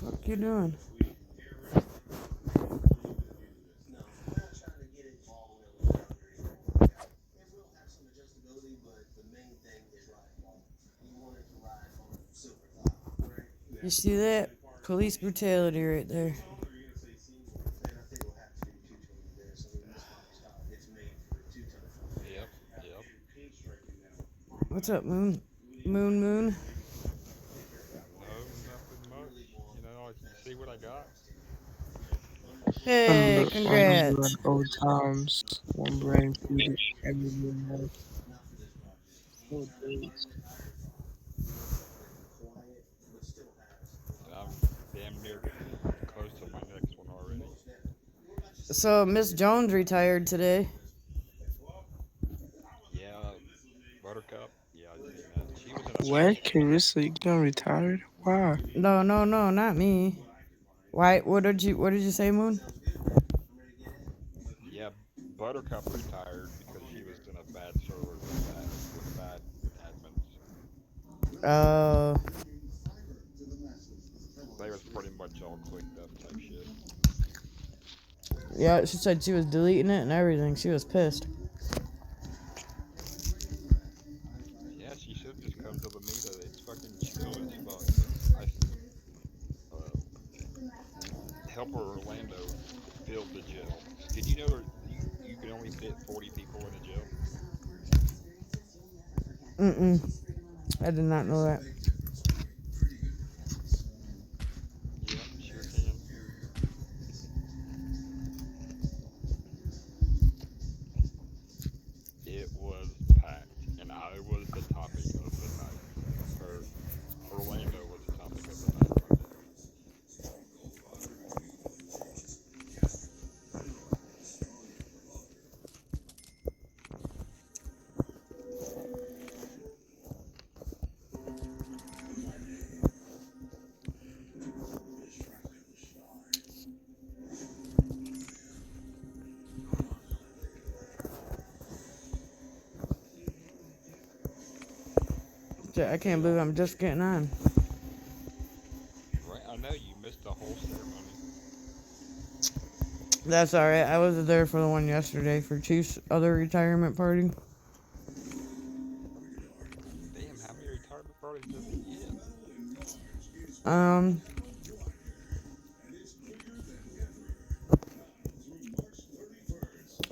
Fuck you doing? You see that? Police brutality right there. Yep, yep. What's up, Moon? Moon, Moon? No, nothing much. You see what I got? Hey, congrats. Old times, one brain food, everywhere. Old days. And I'm damn near close to my next one already. So, Miss Jones retired today. Yeah, Buttercup. Yeah, I'd seen that. She was in a bad What? spot. Carissa, you done retired? Why? No, no, no, not me. Why? What did you say, Moon? Yeah, Buttercup retired because she was in a bad server with bad admins. Uh, They was pretty much all clicked up type shit. yeah, she said she was deleting it and everything. She was pissed. Yeah, she should have just come to the meet. It's fucking chill as fuck. I uh, Helper Orlando filled the jail. Did you know you can only fit 40 people in a jail? Mm-mm. I did not know that. Yep, sure can. It was packed, and I was the topic of the night. Or Orlando was the topic of the night. Shit, I can't believe I'm just getting on. Right? I know you missed the whole ceremony. That's alright. I was there for the one yesterday for Chief's other retirement party. Damn, how many retirement parties does he get? Um,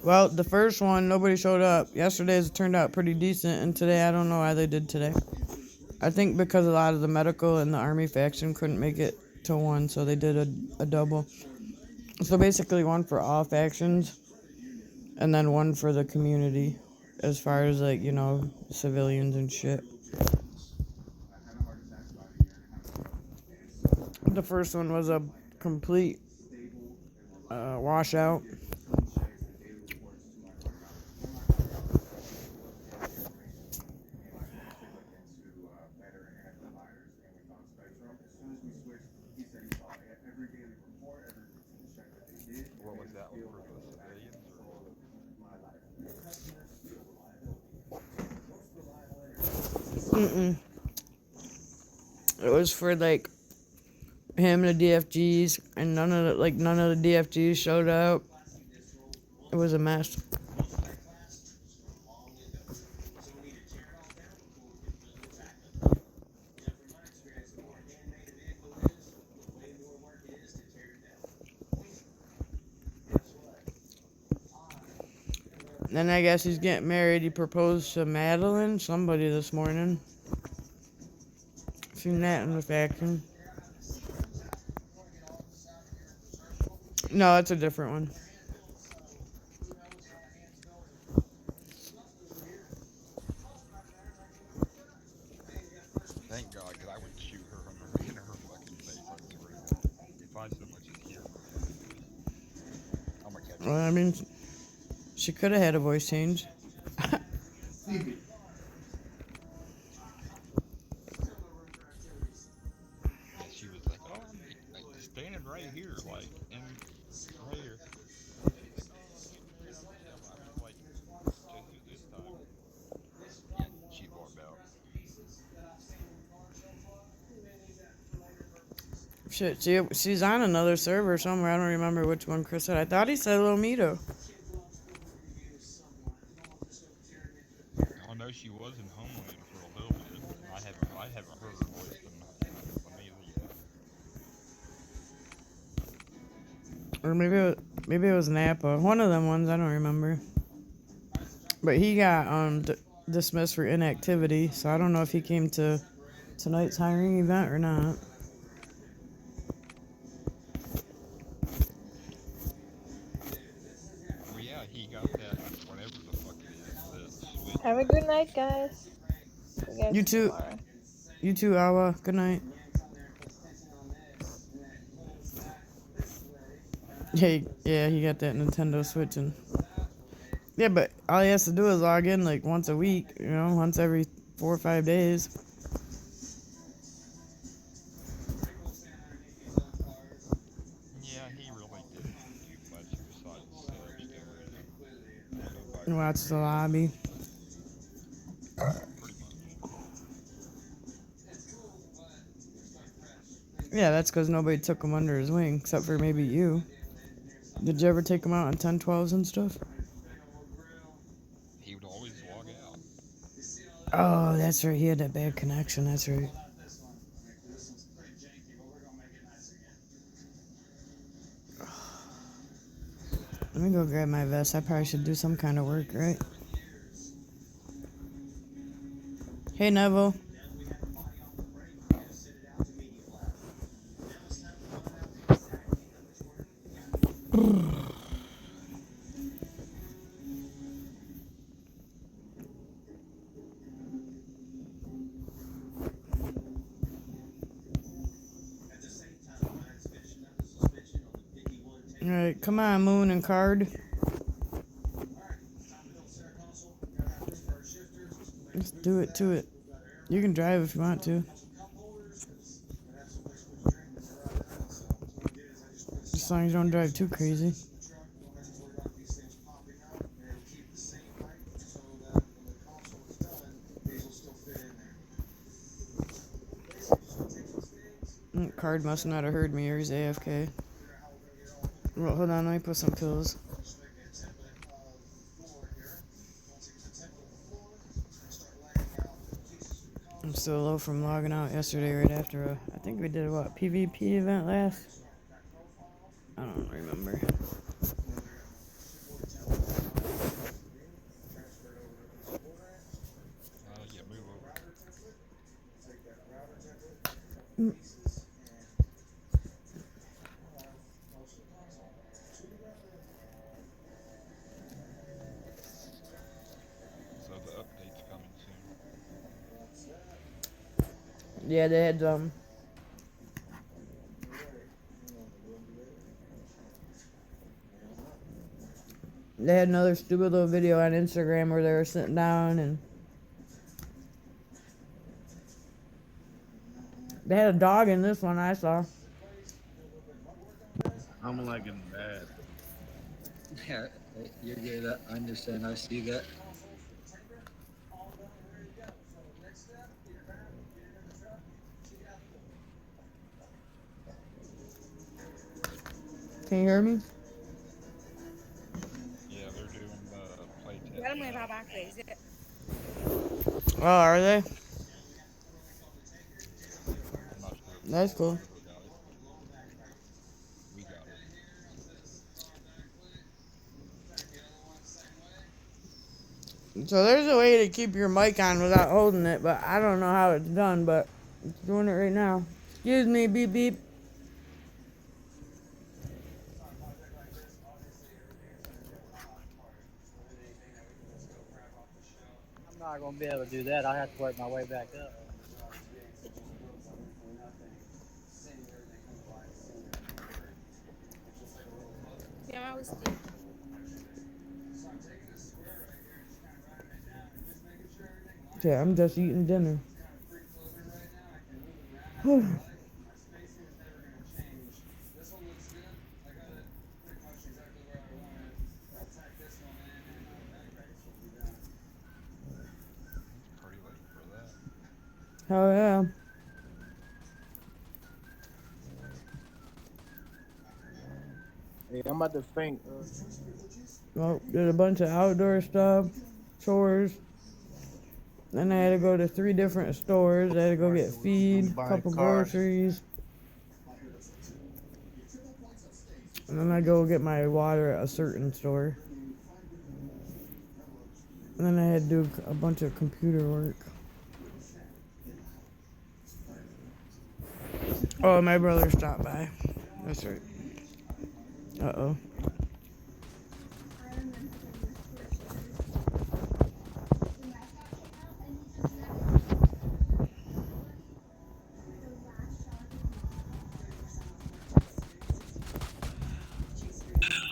well, the first one, nobody showed up. Yesterday's turned out pretty decent, and today, I don't know why they did today. I think because a lot of the medical and the army faction couldn't make it to one, so they did a double. So basically, one for all factions, and then one for the community, as far as like, civilians and shit. The first one was a complete washout. What was that one for the civilians or? Mm-mm. It was for like him and the DFGs, and none of the DFGs showed up. It was a mess. Then I guess he's getting married. He proposed to Madeline, somebody this morning. Seen that in the faction. No, it's a different one. Thank God, because I would shoot her in her fucking face. I swear to God. If I so much as hear her voice, I'm gonna catch Well, her I ass. mean, she could have had a voice change. And she was like, "Oh, I'm like, standing right here, like in right here." I was like, "So who's this time?" Yeah, she walked out. Shit, she's on another server somewhere. I don't remember which one Chris said. I thought he said Lomito. I know she was in Homeland for a little bit, but I haven't heard her voice in Lamela yet. Or maybe it was Napa. One of them ones, I don't remember. But he got dismissed for inactivity, so I don't know if he came to tonight's hiring event or not. Well, yeah, he got that whatever the fuck it is. That switch. Have a good night, guys. See guys You too. tomorrow. You too, Awa. Good night. Hey, yeah, he got that Nintendo Switch and yeah, but all he has to do is log in like once a week, once every 4 or 5 days. Yeah, he really didn't do much besides search there. And watch the lobby. Pretty much. Yeah, that's because nobody took him under his wing, except for maybe you. Did you ever take him out on 1012s and stuff? He would always log out. Oh, that's right. He had that bad connection. That's right. Let me go grab my vest. I probably should do some kind of work, right? Hey, Neville. All right, come on, Moon and Card. Let's do it to it. You can drive if you want to. As long as you don't drive too crazy. Card must not have heard me or he's AFK. Well, hold on, let me put some pills. I'm still low from logging out yesterday right after I think we did what, PvP event last? I don't remember. Yeah, move over. So the update's coming soon. Yeah, they had another stupid little video on Instagram where they were sitting down and they had a dog in this one I saw. I'm lagging bad. Yeah, you're good. I understand. I see that. Can you hear me? Yeah, they're doing play test. Let them live how back days. Oh, are they? I'm not sure if That's cool. we got it. So there's a way to keep your mic on without holding it, but I don't know how it's done, but it's doing it right now. Excuse me, beep beep. I'm not going to be able to do that. I have to work my way back up. Yeah, I was. Yeah, I'm just eating dinner. Pretty late for that. Oh yeah. Hey, I'm about to faint. Well, did a bunch of outdoor stuff, chores. Then I had to go to 3 different stores. I had to go get feed, a couple groceries. And then I go get my water at a certain store. And then I had to do a bunch of computer work. Oh, my brother stopped by. That's right. Uh-oh.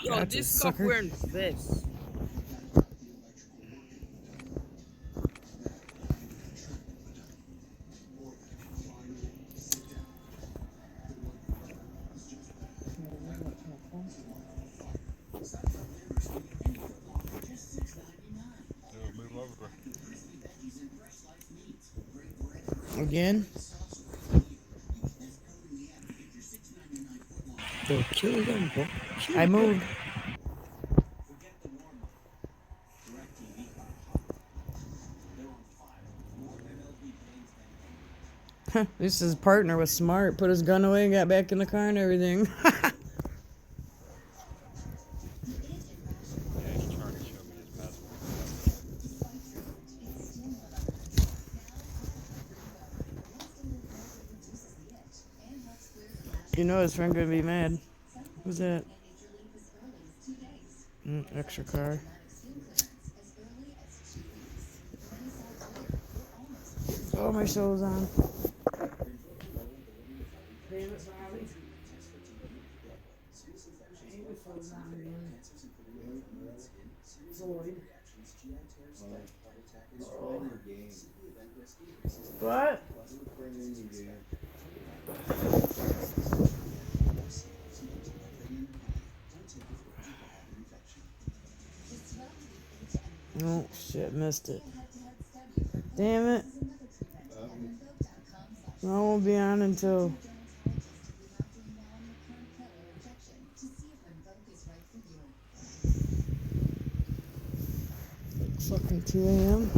Yo, Gotcha, this cop sucker. wearing vests. Move over. Again? Yo, kill them, bro. I moved. This his partner was smart. Put his gun away and got back in the car and everything. Yeah, he's trying to show me his password. You know his friend gonna be mad. Who's that? Extra car. Oh, my show's on. What? Oh shit, missed it. Damn it. I won't be on until fucking 2 a.m.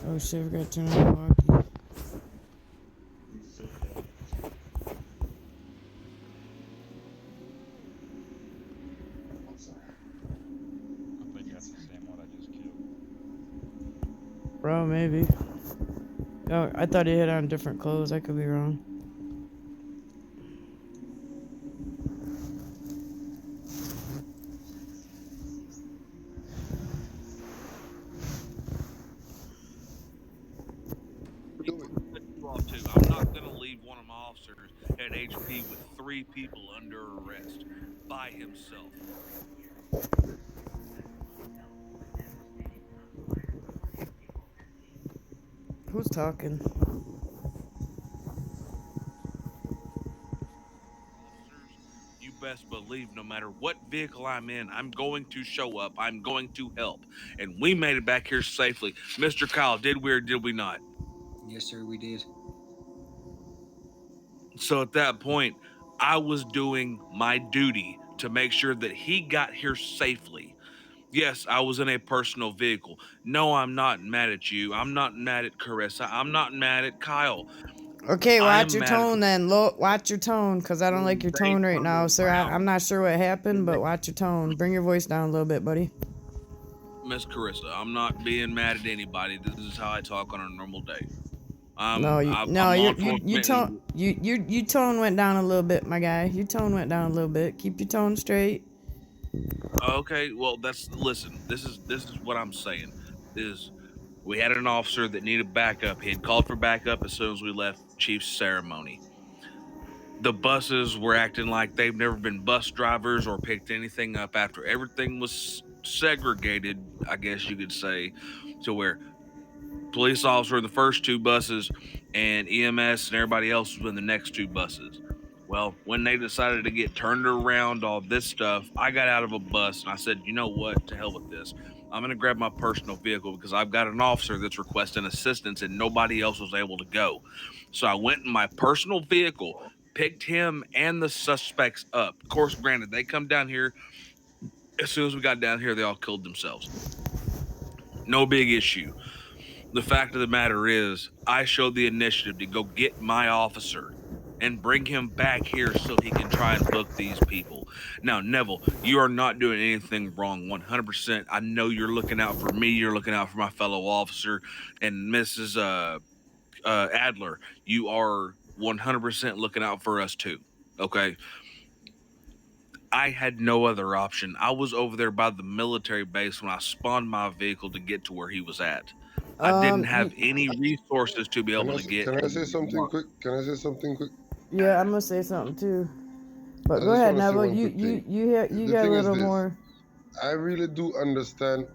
Oh shit, we gotta turn on the walkie. I think that's the same one I just killed. Bro, maybe. Oh, I thought he had on different clothes. I could be wrong. I'm not gonna leave one of my officers at HP with 3 people under arrest by himself. Who's talking? You best believe no matter what vehicle I'm in, I'm going to show up. I'm going to help. And we made it back here safely. Mr. Kyle, did we or did we not? Yes, sir, we did. So at that point, I was doing my duty to make sure that he got here safely. Yes, I was in a personal vehicle. No, I'm not mad at you. I'm not mad at Carissa. I'm not mad at Kyle. Okay, I watch am your mad at tone the then. Watch your tone, because I don't like your They tone right turned now, sir. around. I'm not sure what happened, but watch your tone. Bring your voice down a little bit, buddy. Miss Carissa, I'm not being mad at anybody. This is how I talk on a normal day. No, I'm on for you tone you tone went down a little bit, my guy. Your tone went down a little bit. Keep your tone straight. Okay, well listen. This is what I'm saying. Is we had an officer that needed backup. He had called for backup as soon as we left Chief's ceremony. The buses were acting like they've never been bus drivers or picked anything up after everything was segregated, I guess you could say, to where police officers were in the first two buses and EMS and everybody else was in the next two buses. Well, when they decided to get turned around, all this stuff, I got out of a bus and I said, you know what, to hell with this. I'm going to grab my personal vehicle because I've got an officer that's requesting assistance and nobody else was able to go. So I went in my personal vehicle, picked him and the suspects up. Of course, granted, they come down here. As soon as we got down here, they all killed themselves. No big issue. The fact of the matter is, I showed the initiative to go get my officer and bring him back here so he can try and book these people. Now, Neville, you are not doing anything wrong 100%. I know you're looking out for me. You're looking out for my fellow officer. And Mrs. Adler, you are 100% looking out for us too. Okay? I had no other option. I was over there by the military base when I spawned my vehicle to get to where he was at. I didn't have any resources to be able to get. Can I say something quick? Yeah, I'm gonna say something too. But I go just ahead, wanna say Neville. one quick thing. You got a thing is little this. more. I really do understand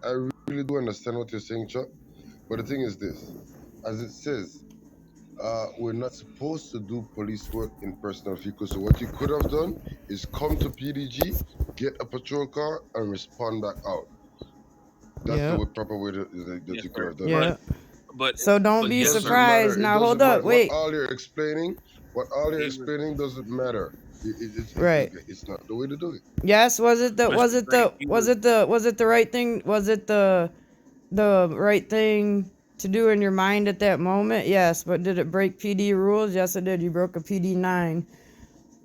what you're saying, Chuck. But the thing is this. As it says, we're not supposed to do police work in personal vehicles. So what you could have done is come to PDG, get a patrol car, and respond back out. That's Yeah. the proper way that you could have done. Yeah. But So don't but be yes, sir. surprised. It Now doesn't hold matter. up, wait. What all you're explaining doesn't matter. Right. It's not the way to do it. Yes, was it the right thing? Was it the right thing to do in your mind at that moment? Yes, but did it break PD rules? Yes, it did. You broke a PD 9.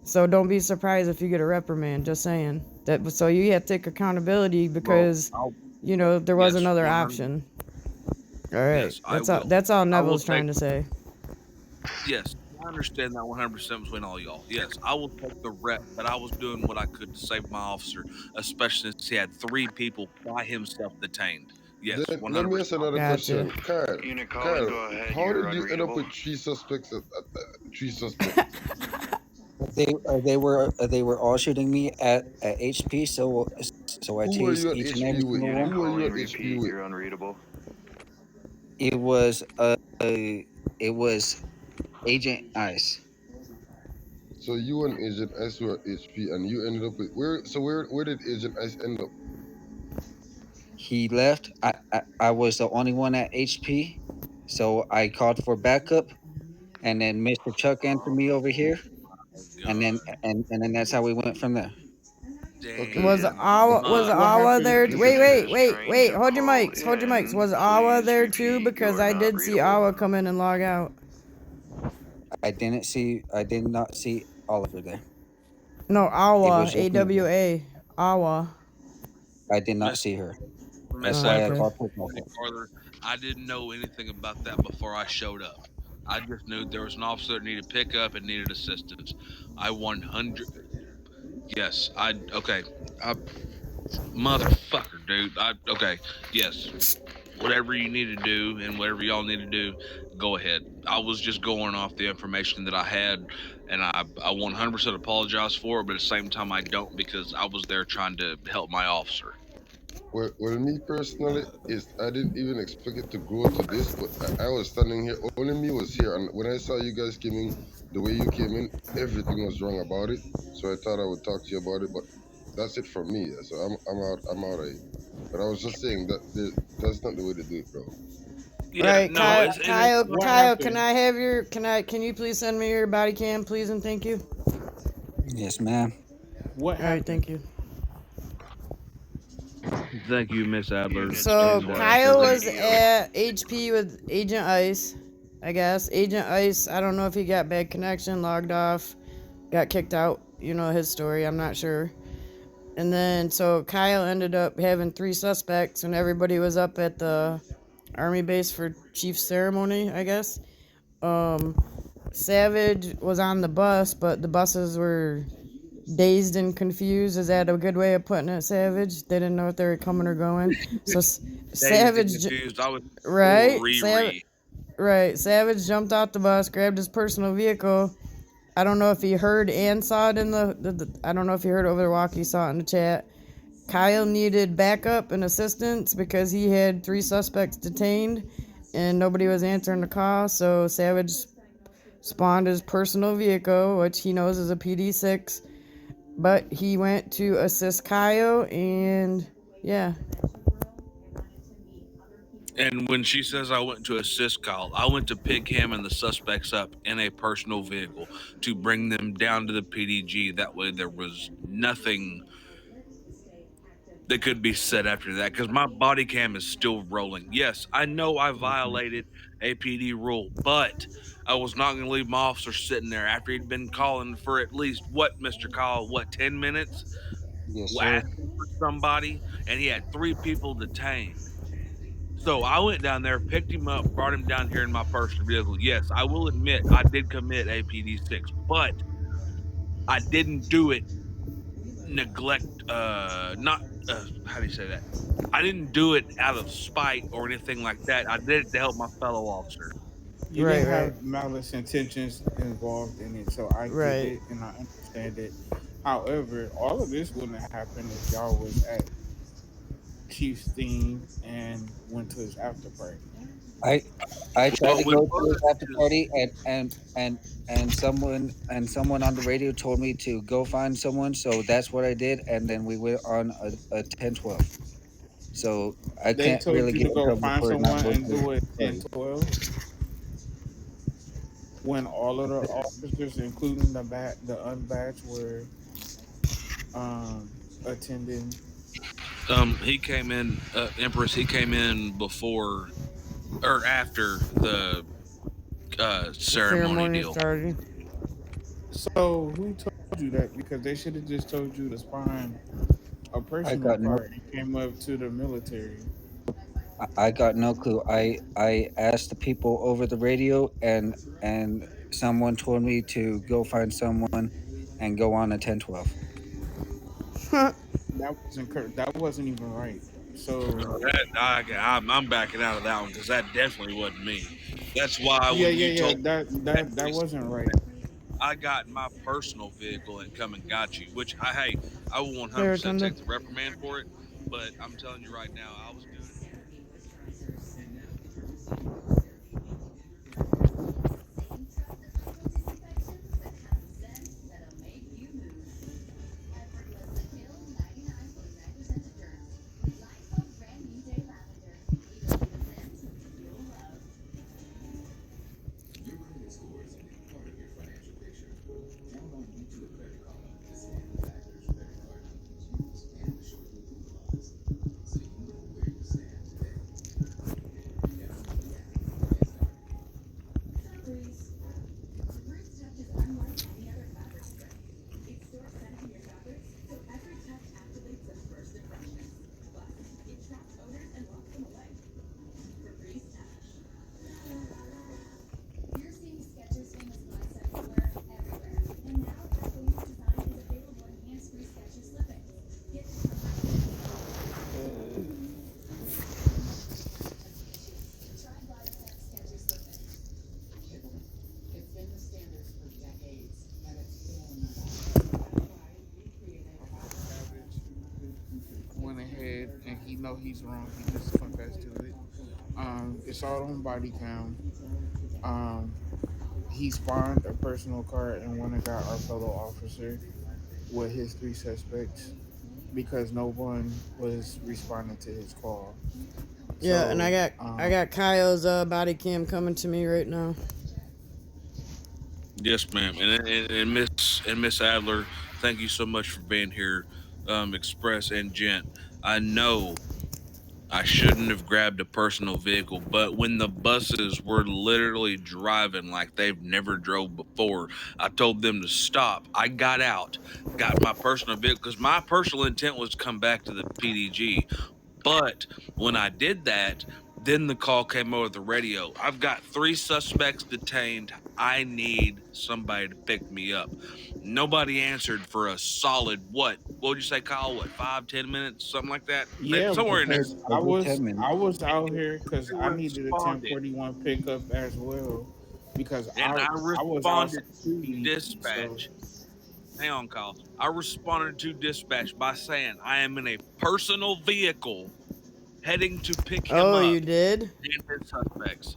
So don't be surprised if you get a reprimand. Just saying that. So you have to take accountability because there was Yes, another 100%. option. All right, Yes, I that's all. will. That's all I will Neville's trying to take- say. Yes, I understand that 100% between all y'all. Yes, I will take the rep, but I was doing what I could to save my officer, especially since he had 3 people by himself detained. Yes, Then 100%. let me ask another Gotcha. question. Kyle, how did you end up with 3 suspects? 3 suspects. They were all shooting me at HP. So I Who were tased you at each and HP every with? single Who one. were you at HP with? unreadable. It was Agent Ice. So you and Agent Ice were at HP, and you ended up with where? So where did Agent Ice end up? He left. I was the only one at HP, so I called for backup, and then Mr. Chuck answered me over here, and then that's how we went from there. Damn. Was Awa there? Listen, Wait. Hold your mics. Was Awa there too? Because I did see Awa come in and log out. I did not see Oliver there. No, Awa. was just me. AWA. Awa. I did not see her. Miss Oh, Why I okay. called for Adler, backup. farther, I didn't know anything about that before I showed up. I just knew there was an officer that needed pickup and needed assistance. I 100. Yes, motherfucker, dude. Okay, yes. Whatever you need to do and whatever y'all need to do, go ahead. I was just going off the information that I had, and I 100% apologize for it, but at the same time I don't because I was there trying to help my officer. Well, me personally, I didn't even expect it to grow to this, but I was standing here. Only me was here, and when I saw you guys came in, the way you came in, everything was wrong about it. So I thought I would talk to you about it, but that's it from me. So I'm out of it. But I was just saying that's not the way to do it, bro. Yeah, Right, no, Kyle, can you please send me your body cam, please, and thank you? Yes, ma'am. All right, thank you. Thank you, Miss Adler. So And, Kyle was at HP with Agent Ice, I guess. Agent Ice, I don't know if he got bad connection, logged off, got kicked out. You know his story, I'm not sure. And then, so Kyle ended up having 3 suspects, and everybody was up at the army base for chief ceremony, I guess. Savage was on the bus, but the buses were dazed and confused. Is that a good way of putting it, Savage? They didn't know if they were coming or going. So Savage, right? Savage jumped out the bus, grabbed his personal vehicle, I don't know if he heard and saw it in the I don't know if he heard over the walkie, saw it in the chat. Kyle needed backup and assistance because he had 3 suspects detained and nobody was answering the call. So Savage spawned his personal vehicle, which he knows is a PD6, but he went to assist Kyle, and yeah. And when she says I went to assist Kyle, I went to pick him and the suspects up in a personal vehicle to bring them down to the PDG. That way there was nothing that could be said after that, because my body cam is still rolling. Yes, I know I violated a PD rule, but I was not going to leave my officer sitting there after he'd been calling for at least, Mr. Kyle, 10 minutes? Yes, sir. Asking for somebody, and he had 3 people detained. So I went down there, picked him up, brought him down here in my personal vehicle. Yes, I will admit I did commit a PD6, but I didn't do it not how do you say that? I didn't do it out of spite or anything like that. I did it to help my fellow officer. You Right, didn't right. have malice intentions involved in it, so I get Right. it and I understand it. However, all of this wouldn't have happened if y'all was at Chief's theme and went to his after party. I tried Well, to we go to were, his after party, and someone on the radio told me to go find someone, so that's what I did, and then we went on a 10-12. So I They can't told really you get to in go trouble find for not someone going and to do it the 10-12 when all of the officers, including the unbatched, were attending. he came in, Empress. He came in before or after the ceremony Ceremony deal. started. So who told you that? Because they should have just told you to find a I personal got no car and came up to the military. I got no clue. I asked the people over the radio, and someone told me to go find someone and go on a 10-12. That wasn't even right. So I'm backing out of that one because that definitely wasn't me. That's why when you yeah. told me That wasn't right. I got in my personal vehicle and come and got you, which I will There, 100% Tunda. take the reprimand for it. But I'm telling you right now, I was doing it. Went ahead and he know he's wrong. He just confessed to it. It's all on body cam. Um, he spawned a personal car and went and got our fellow officer with his 3 suspects because no one was responding to his call. Yeah, and So, I got Kyle's body cam coming to me right now. Yes, ma'am. And Miss Adler, thank you so much for being here, Express and Gent. I know I shouldn't have grabbed a personal vehicle, but when the buses were literally driving like they've never drove before, I told them to stop. I got out, got my personal vehicle because my personal intent was to come back to the PDG. But when I did that, then the call came over the radio. I've got 3 suspects detained. I need somebody to pick me up. Nobody answered for a solid what? What would you say, Kyle? What, 5-10 minutes, something like that? Maybe yeah, somewhere in there. because Every 10 minutes. I was out here because They I needed a responded. 1041 pickup as well. because And I I was outside responded to PD, so dispatch. Hang on, Kyle. I responded to dispatch by saying I am in a personal vehicle heading to pick him Oh, up you did? and his suspects.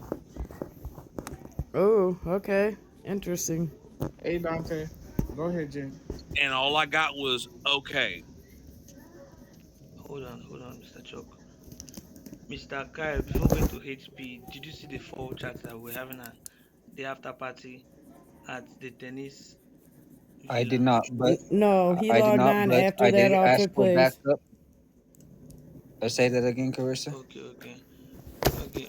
Oh, okay. Interesting. hey Dante, go ahead, Jen. And all I got was, okay. Hold on, Mr. Chuck. Mr. Kyle, before going to HP, did you see the full chat that we're having at the after party at the tennis I did villa? not, but No, he I did logged not, on but after I that did all ask took for place. backup. Say that again, Carissa. Okay.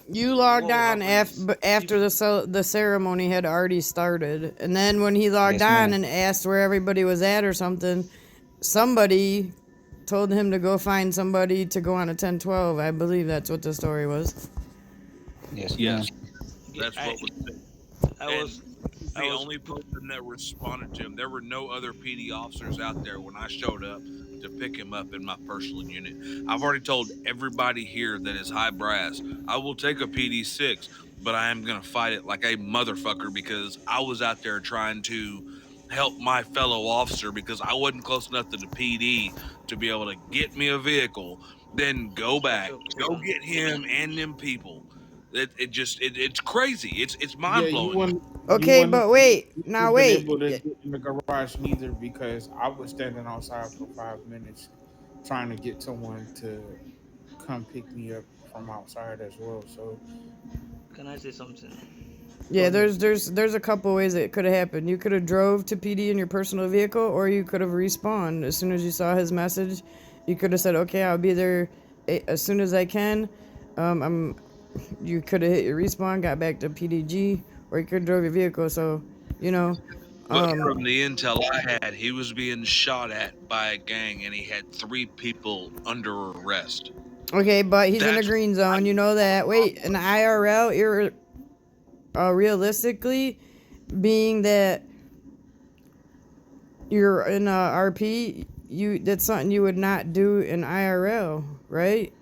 You logged What will on happen is after if the ceremony had already started, and then when he logged Yes, on ma'am. and asked where everybody was at or something, somebody told him to go find somebody to go on a 10-12. I believe that's what the story was. Yes, ma'am. Yes, okay, that's what was said. I And was he's I the was only person that responded to him. There were no other PD officers out there when I showed up to pick him up in my personal unit. I've already told everybody here that is high brass, I will take a PD 6, but I am going to fight it like a motherfucker because I was out there trying to help my fellow officer because I wasn't close enough to the PD to be able to get me a vehicle, then go Mr. back, Chuck, hold go on. get him and them people. It's crazy. It's Yeah, mind you blowing. wouldn't you Okay, wouldn't but wait. you Now wouldn't been wait. able to get in the garage neither because I was standing outside for 5 minutes trying to get someone to come pick me up from outside as well. So Can I say something? go Yeah, ahead. there's a couple ways it could have happened. You could have drove to PD in your personal vehicle, or you could have respawned as soon as you saw his message. You could have said, "Okay, I'll be there as soon as I can." I'm. You could have hit your respawn, got back to PDG, or you could have drove your vehicle. So, you know, But from the intel I had, he was being shot at by a gang and he had 3 people under arrest. okay, but he's in a That's green zone. You know that. Wait, an IRL, realistically, being that you're in a RP, that's something you would not do in IRL, right?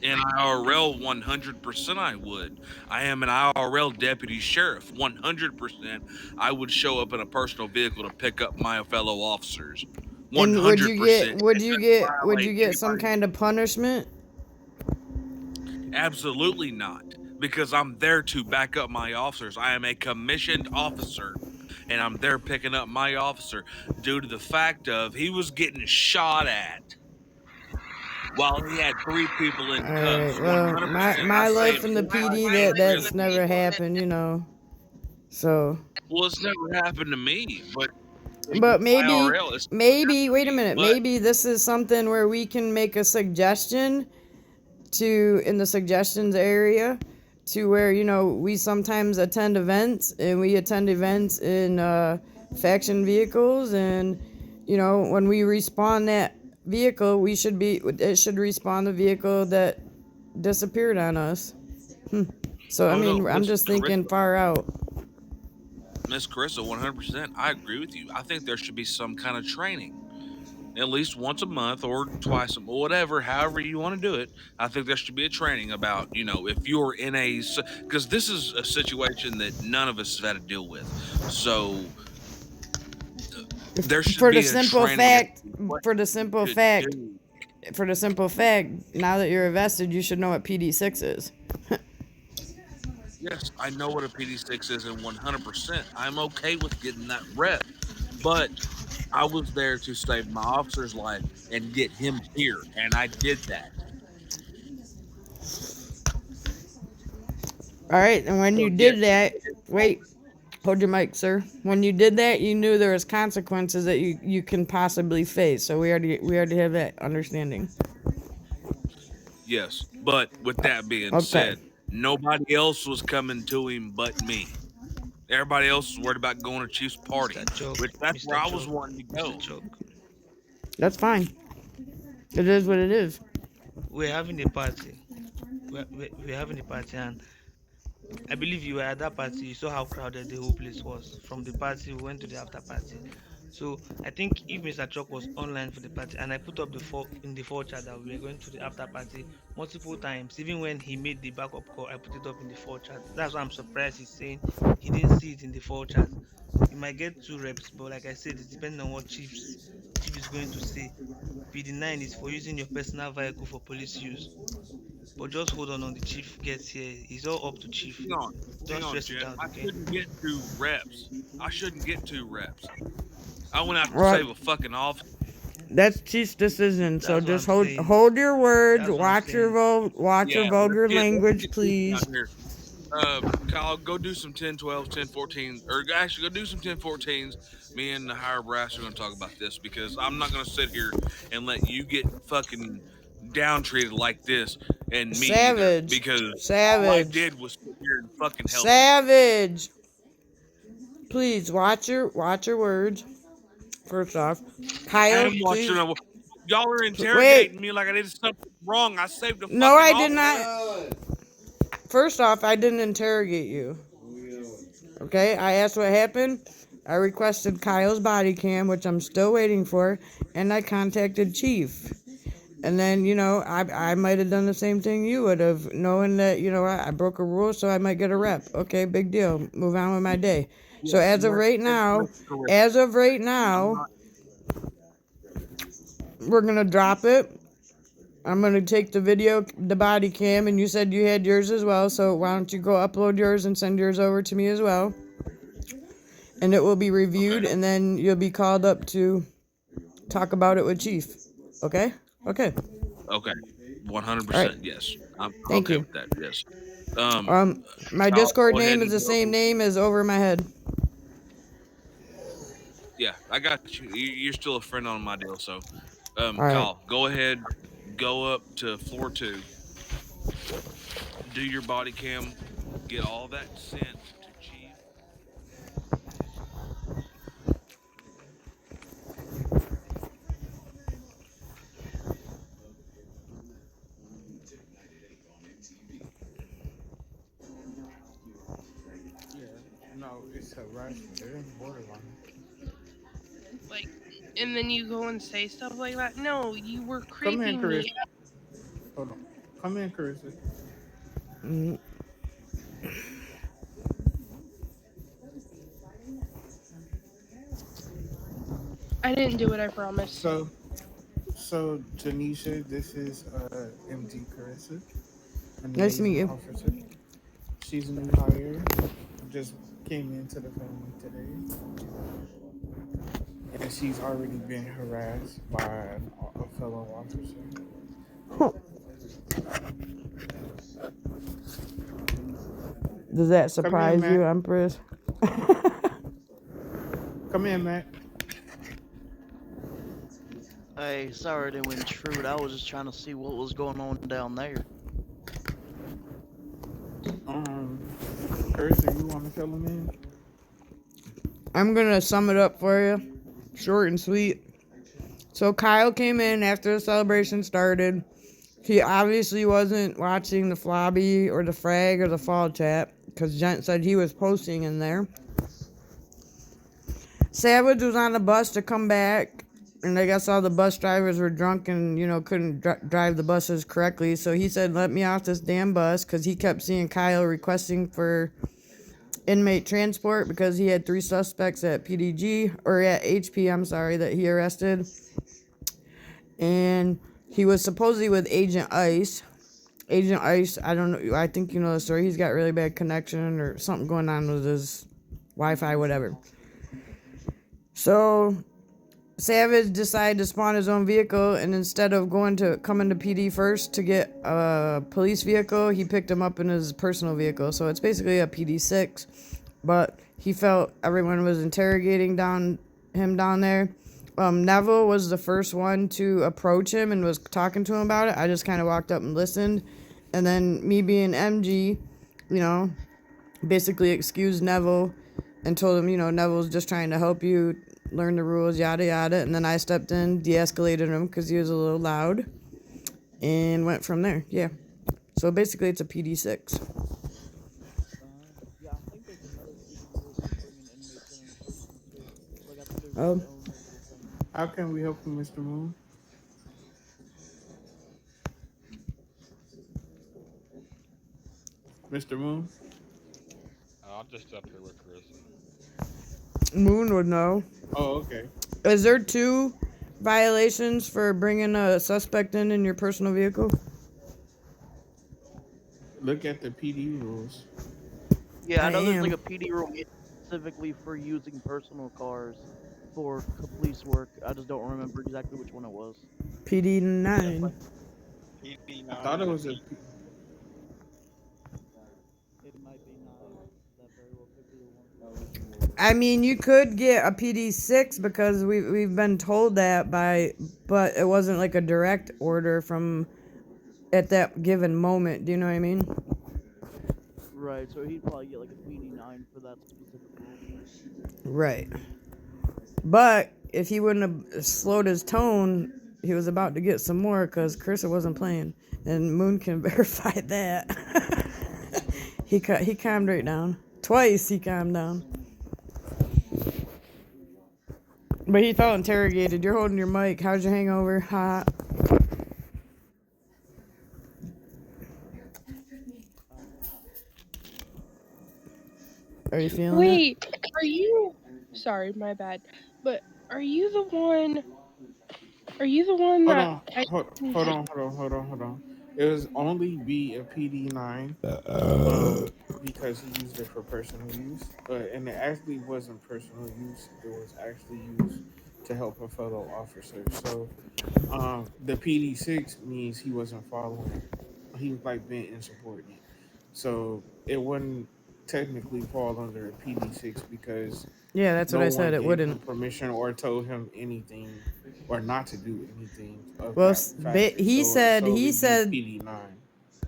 in IRL 100% I would. I am an IRL deputy sheriff. 100% I would show up in a personal vehicle to pick up my fellow officers. And 100%. would you Violate get some anybody. kind of punishment? Absolutely not. Because I'm there to back up my officers. I am a commissioned officer. And I'm there picking up my officer due to the fact of he was getting shot at while he had 3 people in All cuffs. right. Well, 100% I my say life in the PD violate that's never happened, you know. So, Well, it's never happened to me, but but IRL is maybe wait a minute. but Maybe this is something where we can make a suggestion to in the suggestions area to where we sometimes attend events and we attend events in faction vehicles, and when we respawn that vehicle, it should respawn the vehicle that disappeared on us. So I oh no, mean, I'm Miss just thinking Carissa, far out. Miss Carissa, 100%. I agree with you. I think there should be some kind of training, at least once a month or twice, whatever, however you want to do it. I think there should be a training about, if you're in because this is a situation that none of us have had to deal with. So there should For be the a simple training fact, what for the you simple should fact, do. for the simple fact, now that you're vested, you should know what PD6 is. Yes, I know what a PD6 is, and 100%. I'm okay with getting that rep, but I was there to save my officer's life and get him here, and I did that. All right, and when So you yes, did that, wait, hold your mic, sir. When you did that, you knew there was consequences that you can possibly face. So we already have that understanding. yes. But with that being Okay. said, nobody else was coming to him but me. Everybody else was worried about going to Chief's party, Mr. Chuck, which that's where I was wanting to Mr. go. Chuck. That's fine. It is what it is. We're having a party. We're having a party, and I believe you were at that party. You saw how crowded the whole place was. From the party, we went to the after party. So I think if Mr. Chuck was online for the party, and I put up in the four chat that we were going to the after party multiple times, even when he made the backup call, I put it up in the four chat. That's why I'm surprised he's saying he didn't see it in the four chat. You might get two reps, but like I said, it's depending on what chief is going to say. PD9 is for using your personal vehicle for police use. But just hold on the chief gets here. It's all up to chief. Hang Don't on, stress it Jet. out, I okay? shouldn't get 2 reps. I shouldn't get 2 reps. I went out to Right. save a fucking officer. That's Chief's decision. So That's what just I'm hold saying. hold your words. That's what I'm Watch your saying. watch your Yeah, vulgar let's language, get please. out here. Kyle, go do some 10-12s, 10-14s, or actually go do some 10-14s. Me and the higher brass are going to talk about this because I'm not going to sit here and let you get fucking down treated like this and me either. Savage. Because all I Savage. did was sit here and fucking help. Savage. Please watch your words. First off, Kyle, I'm watching. please. Y'all are interrogating me like I did something wrong. I saved a fucking No, I officer. did not. First off, I didn't interrogate you. Okay, I asked what happened. I requested Kyle's body cam, which I'm still waiting for, and I contacted Chief. And then, I might have done the same thing you would have, knowing that, I broke a rule, so I might get a rep. Okay, big deal. Move on with my day. So as of right now, we're going to drop it. I'm going to take the body cam, and you said you had yours as well, so why don't you go upload yours and send yours over to me as well. And it will be reviewed, and then you'll be called up to talk about it with Chief. Okay? Okay. Okay. 100%, right. yes. I'm Thank okay you. with that, yes. My Kyle, Discord go ahead name is and the go. same name as over my head. Yeah, I got you. You're still a friend on my deal, so. right. Kyle, go ahead, go up to floor 2, do your body cam, get all that sent to Chief. Yeah, no, it's harassment. They're in borderline. Like, and then you go and say stuff like that. No, you were Come in, creeping Carissa. me. Hold on. Come in, Carissa. Mm. I didn't do it, I promise. So Tanisha, this is MD Carissa. Nice to meet you. Officer. She's a new hire. Just came into the family today. And she's already been harassed by a fellow officer. Huh. Does that surprise you, Empress? Come in, Matt. Hey, sorry I didn't intrude. I was just trying to see what was going on down there. Carissa, you want to fill him in? I'm going to sum it up for you. Short and sweet. So Kyle came in after the celebration started. He obviously wasn't watching the flobby or the frag or the fall chat because Gent said he was posting in there. Savage was on the bus to come back, and I guess all the bus drivers were drunk and, couldn't drive the buses correctly. So he said, let me off this damn bus, because he kept seeing Kyle requesting for inmate transport because he had 3 suspects at PDG, or at HP, I'm sorry, that he arrested. And he was supposedly with Agent Ice. Agent Ice, I don't know, I think you know the story. He's got really bad connection or something going on with his Wi-Fi, whatever. So Savage decided to spawn his own vehicle, and instead of coming to PD first to get a police vehicle, he picked him up in his personal vehicle. So it's basically a PD6, but he felt everyone was interrogating him down there. Neville was the first one to approach him and was talking to him about it. I just kind of walked up and listened, and then me being MG, basically excused Neville and told him, Neville's just trying to help you learn the rules, yada yada. And then I stepped in, de-escalated him because he was a little loud, and went from there. Yeah. So basically it's a PD6. How can we help you, Mr. Moon? Mr. Moon? I'm just up here with Chris. Moon would know. Oh, okay. Is there 2 violations for bringing a suspect in your personal vehicle? Look at the PD rules. Yeah, I I know there's like am. a PD rule specifically for using personal cars for police work. I just don't remember exactly which one it was. PD 9. PD9 I thought it and was a. It might be not. That very well could be the one. I mean, you could get a PD 6 because we've been told that but it wasn't like a direct order from at that given moment. Do you know what I mean? Right, so he'd probably get like a PD9 for that specific rule. Right. But if he wouldn't have slowed his tone, he was about to get some more because Carissa wasn't playing, and Moon can verify that. he calmed right down. Twice he calmed down. But he felt interrogated. You're holding your mic. How's your hangover? Hot. Are you feeling it? Wait, are you? Sorry, my bad. But are you the one? Are you the one Hold that? on. Hold on. It was only be a PD9 because he used it for personal use. And it actually wasn't personal use. It was actually used to help a fellow officer. So the PD6 means he wasn't following. He was like being insubordinate. So it wouldn't technically fall under a PD6 because Yeah, that's what I said. It gave him wouldn't. permission or told him anything or not to do anything. Of Well, that factor. he So said it'd he solely said be PD9.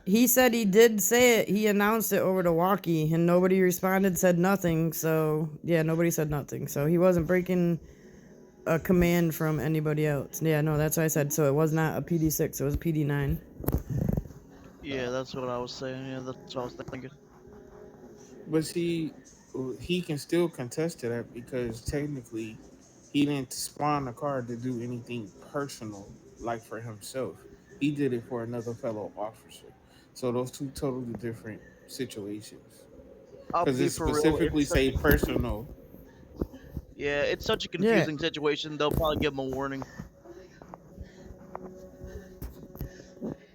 he said he did say it. He announced it over the walkie, and nobody responded, said nothing. So yeah, nobody said nothing. So he wasn't breaking a command from anybody else. Yeah, no, that's what I said. So it was not a PD6. It was a PD9. Yeah, that's what I was saying. Yeah, that's what I was thinking. But see, he can still contest to that because technically he didn't spawn the car to do anything personal, like for himself. He did it for another fellow officer. So those two totally different situations. I'll Because be it for real. specifically say personal. Yeah, it's such a confusing situation. They'll probably give him a warning.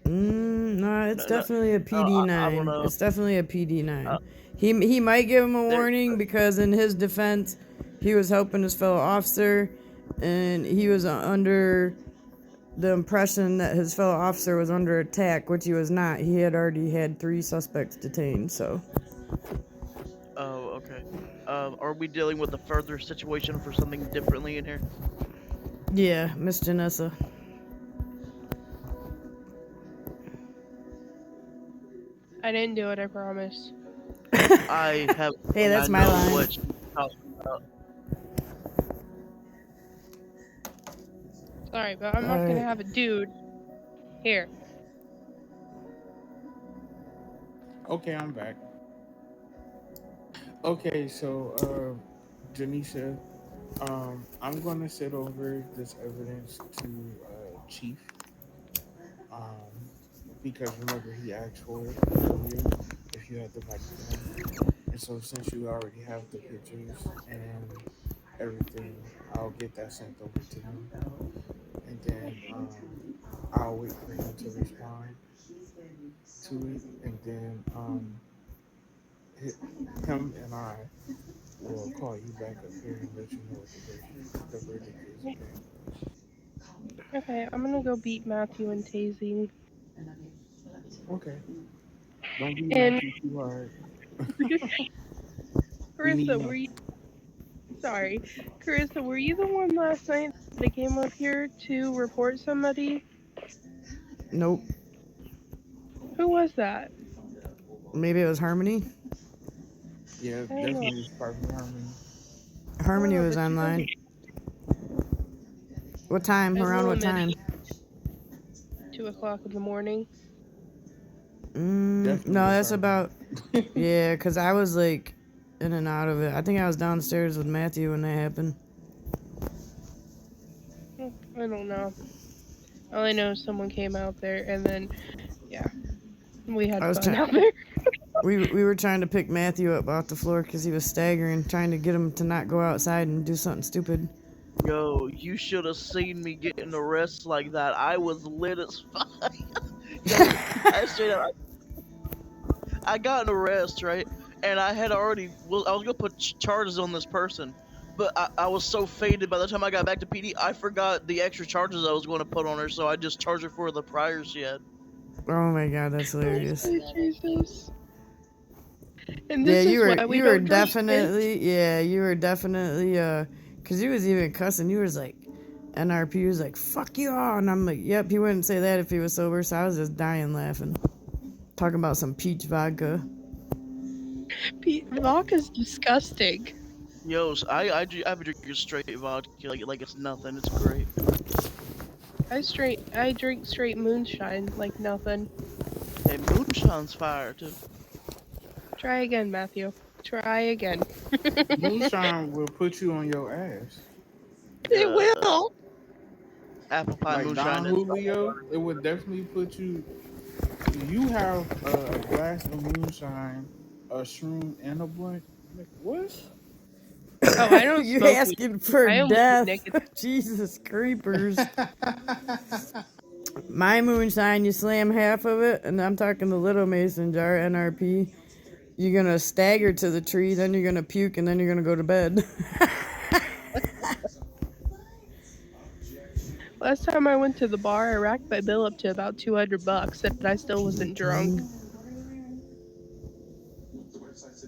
No, it's definitely a I don't PD9. know. It's definitely a PD9. He might give him a warning because in his defense, he was helping his fellow officer, and he was under the impression that his fellow officer was under attack, which he was not. He had already had 3 suspects detained, so. Oh, okay. Are we dealing with a further situation for something differently in here? Yeah, Miss Janessa. I didn't do it. I promise. I have. Hey, that's I my know line. what you're talking about. Sorry, but I'm not gonna Alright. have a dude here. Okay, I'm back. Okay, so Janisha, I'm gonna send over this evidence to Chief. Because remember he asked for it earlier if you had the microphone. And so since you already have the pictures and everything, I'll get that sent over to him. And then I'll wait for him to respond to it. And then him and I will call you back up here and let you know what the verdict is. Okay, I'm gonna go beat Matthew and Tazy. Okay. Don't be And Matthew too hard. Carissa, were you? Sorry, Carissa, were you the one last night that came up here to report somebody? Nope. Who was that? Maybe it was Harmony? Yeah, I don't know. definitely it's probably Harmony. Harmony Oh, was but she online. What time? There's Around no what time? 2 o'clock in the morning. No, that's about. Yeah, because I was like in and out of it. I think I was downstairs with Matthew when that happened. I don't know. All I know is someone came out there, and then, yeah, we had I was fun trying. out there. We were trying to pick Matthew up off the floor because he was staggering, trying to get him to not go outside and do something stupid. Yo, you should have seen me getting arrested like that. I was lit as fuck. Yo, I straight up, I got an arrest, right? And I had already, well, I was gonna put charges on this person, but I was so faded by the time I got back to PD, I forgot the extra charges I was going to put on her, so I just charged her for the prior she had. Oh my god, that's hilarious. Oh, Jesus. And Yeah, this you is were why we you were don't trust definitely cause he was even cussing. You was like, NRP was like, fuck you all, and I'm like, yep, he wouldn't say that if he was sober, so I was just dying laughing. Talking about some peach vodka. Vodka's disgusting. Yo, so I drink straight vodka like it's nothing. It's great. I drink straight moonshine like nothing. Hey, moonshine's fire too. Try again, Matthew. Try again. Moonshine will put you on your ass. It will. Apple pie Like moonshine. Don Julio, it would definitely put you. You have a glass of moonshine, a shroom, and a blunt. Like, what? Oh, I don't You smoke asking weed. for I only death? nicotine. Jesus creepers. My moonshine, you slam half of it, and I'm talking the little mason jar, NRP. You're gonna stagger to the tree, then you're gonna puke, and then you're gonna go to bed. Last time I went to the bar, I racked my bill up to about $200, and I still wasn't drunk.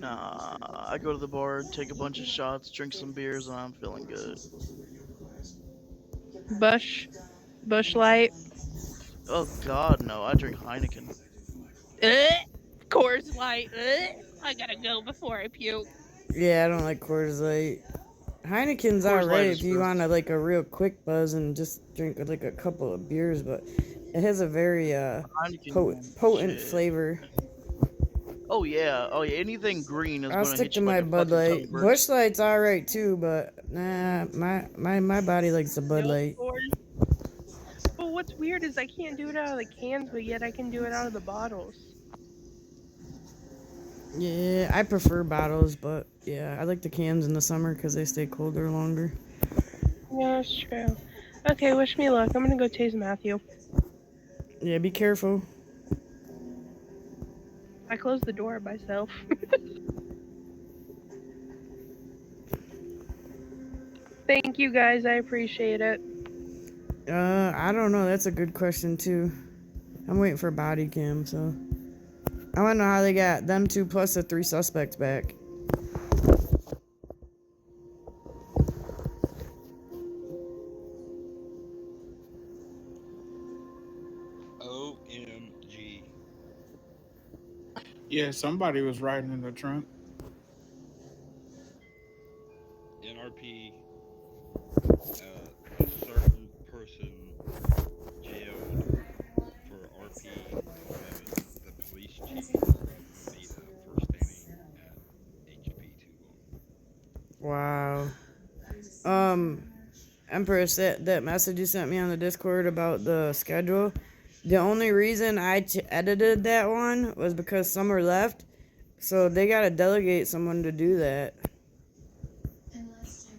Nah, I go to the bar, take a bunch of shots, drink some beers, and I'm feeling good. Bush Light. Oh God, no! I drink Heineken. Coors Light. I gotta go before I puke. Yeah, I don't like Coors Light. Heineken's Coors Light alright is if you gross. want like a real quick buzz and just drink like a couple of beers, but it has a very Heineken, potent shit. flavor. Oh yeah, anything green is I'll gonna stick hit to you my like a Bud fucking ton Light. of bricks. Busch Light's alright too, but nah, my body likes the Bud Light. But what's weird is I can't do it out of the cans, but yet I can do it out of the bottles. Yeah, I prefer bottles, but yeah, I like the cans in the summer because they stay colder longer. Yeah, that's true. Okay, wish me luck. I'm gonna go tase Matthew. Yeah, be careful. I closed the door myself. Thank you guys, I appreciate it. I don't know. That's a good question too. I'm waiting for body cam, so I want to know how they got them two plus the 3 suspects back. OMG. Yeah, somebody was riding in the trunk. NRP. A certain person jailed for RP 11. The police chief made for standing at HP too long. Wow. Empress, that message you sent me on the Discord about the schedule, the only reason I edited that one was because Summer left, so they gotta delegate someone to do that.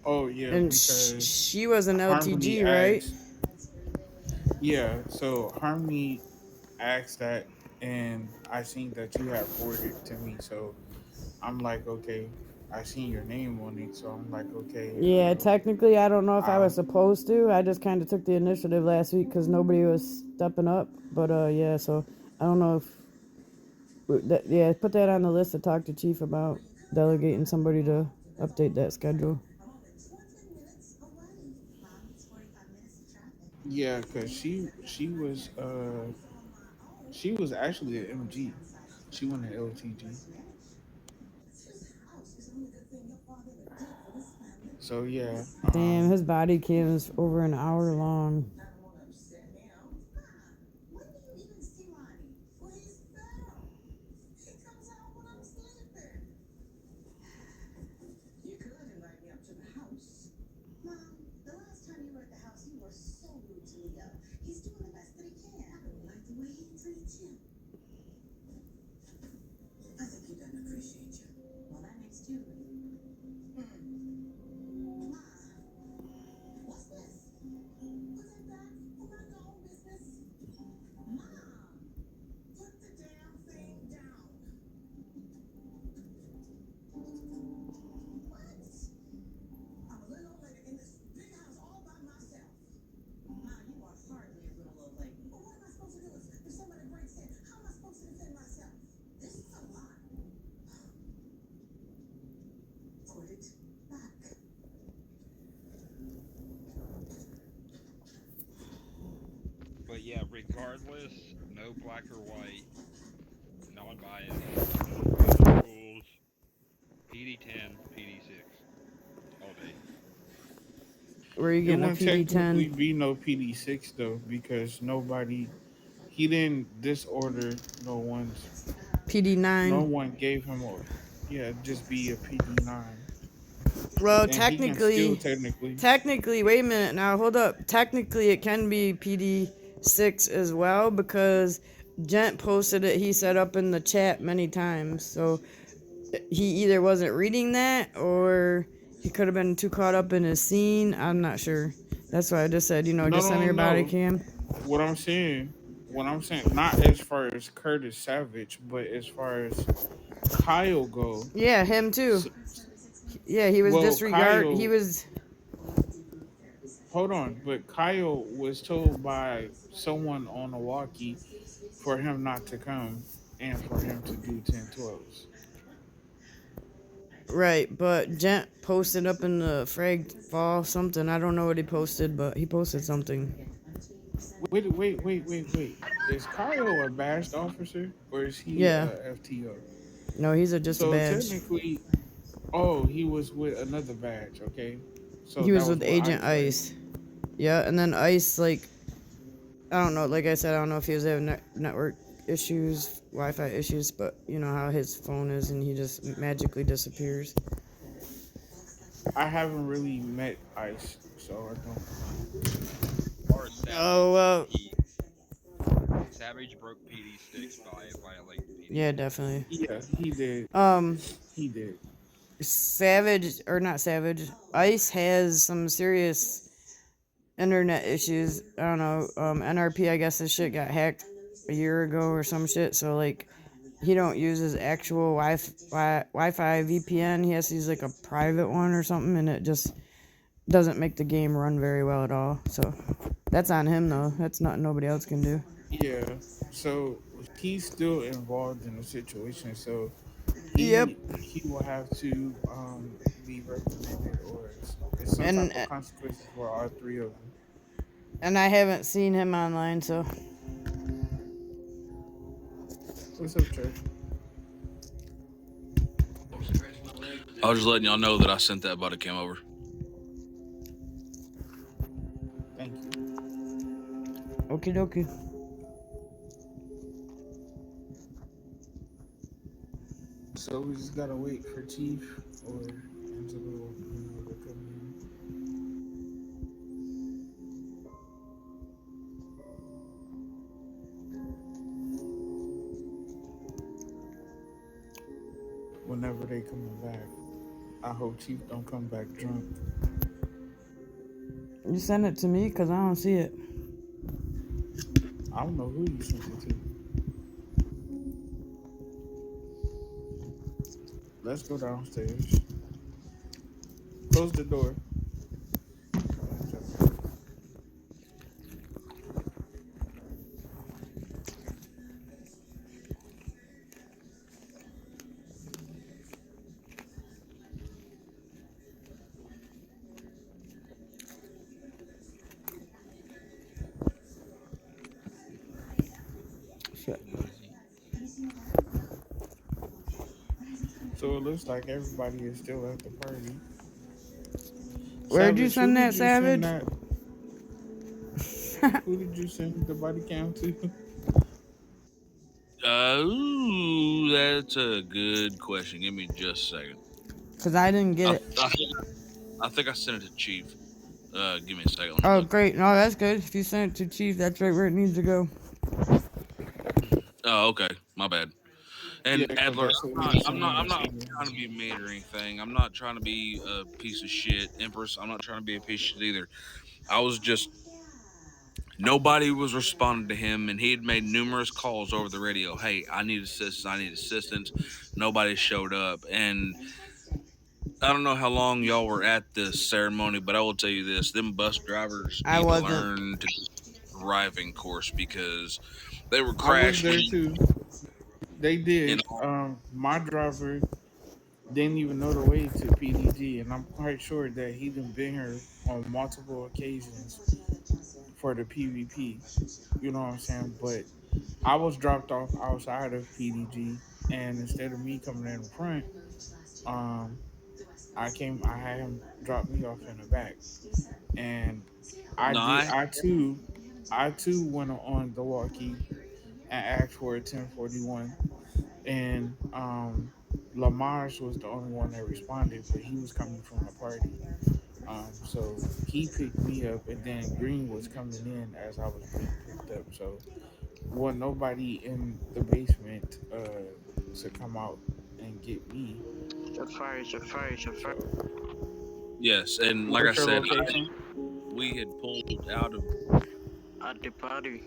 Oh yeah, And because she was an Harmony LTG, right? asked- Yeah, so Harmony asked that, and I seen that you had forwarded it to me, so I'm like, okay, I seen your name on it, so I'm like, okay. Yeah, technically, I don't know if I was supposed to. I just kind of took the initiative last week because nobody was stepping up. But yeah, so I don't know if yeah, put that on the list to talk to Chief about delegating somebody to update that schedule. Yeah, cause she was actually an MG. She won an LTG. So yeah. Damn, his body cam is over an hour long. But yeah, regardless, no black or white, non-biased, no rules, PD10, PD6, all day. Where are you It getting a wouldn't technically PD10? be no PD6 though, because he didn't disorder no one's, no PD9. one gave him a, yeah, just be a PD9. Well, And he can still technically, technically, wait a minute now, hold up. Technically, it can be PD6 as well because Gent posted it. He set up in the chat many times, so he either wasn't reading that or he could have been too caught up in his scene. I'm not sure. That's why I just said, no, just send me no, your body no. cam. What I'm saying, not as far as Curtis Savage, but as far as Kyle go. Yeah, him too. s- Yeah, he was Well, He Kyle, was. hold on, but Kyle was told by someone on the walkie for him not to come and for him to do 10-12s. Right, but Gent posted up in the frag fall something. I don't know what he posted, but he posted something. Wait. Is Kyle a badged officer or is he Yeah. a FTO? No, he's just a So badge. technically, oh, he was with another badge, okay? So He that was was with with Agent right? Ice. Yeah, and then Ice, like, I don't know, like I said, I don't know if he was having network issues, Wi-Fi issues, but you know how his phone is and he just magically disappears. I haven't really met Ice, so I don't. As far as Savage, Oh, Savage broke PD6 by violating PD. yeah, definitely. Yeah, he did. He did. Savage, or not Savage, Ice has some serious internet issues. I don't know, NRP, I guess this shit got hacked a year ago or some shit, so like, he don't use his actual Wi-Fi VPN. He has to use like a private one or something, and it just doesn't make the game run very well at all. So that's on him though. That's nothing nobody else can do. Yeah, so he's still involved in the situation, so Yep. he will have to be reprimanded or it's some type of consequences for all three of them. And I haven't seen him online, so. What's up, Trey? I was just letting y'all know that I sent that body cam over. Thank you. Okie dokie. So we just gotta wait for Chief or Angelo to come in. Whenever they coming back, I hope Chief don't come back drunk. You send it to me because I don't see it. I don't know who you sent it to. Let's go downstairs. Close the door. So it looks like everybody is still at the party. Where'd you send that, Savage? Who did you send the body cam to? Ooh, that's a good question. Give me just a second. Because I didn't get it. I think I sent it to Chief. Give me a second. Oh, great. No, that's good. If you send it to Chief, that's right where it needs to go. Oh, okay. My bad. And Yeah, 'cause Adler, that's what we were I'm not saying yesterday. trying to be mean or anything. I'm not trying to be a piece of shit, Empress. I'm not trying to be a piece of shit either. I was just nobody was responding to him, and he had made numerous calls over the radio. Hey, I need assistance. I need assistance. Nobody showed up, and I don't know how long y'all were at this ceremony, but I will tell you this: them bus drivers I need to wasn't. learn to do a driving course because they were I was there crashing. too. They You did. know, My driver didn't even know the way to PDG, and I'm quite sure that he done been here on multiple occasions for the PvP. You know what I'm saying? But I was dropped off outside of PDG, and instead of me coming in the front, um, I had him drop me off in the back, and I no, did. I too went on the walkie and asked for a 1041, and Lamarche was the only one that responded, but he was coming from the party. So he picked me up, and then Green was coming in as I was being picked up. So wasn't nobody in the basement to come out and get me. Shots fired, shots fired, shots fired. yes, and like I What's your said, location? we had pulled out of. At the party.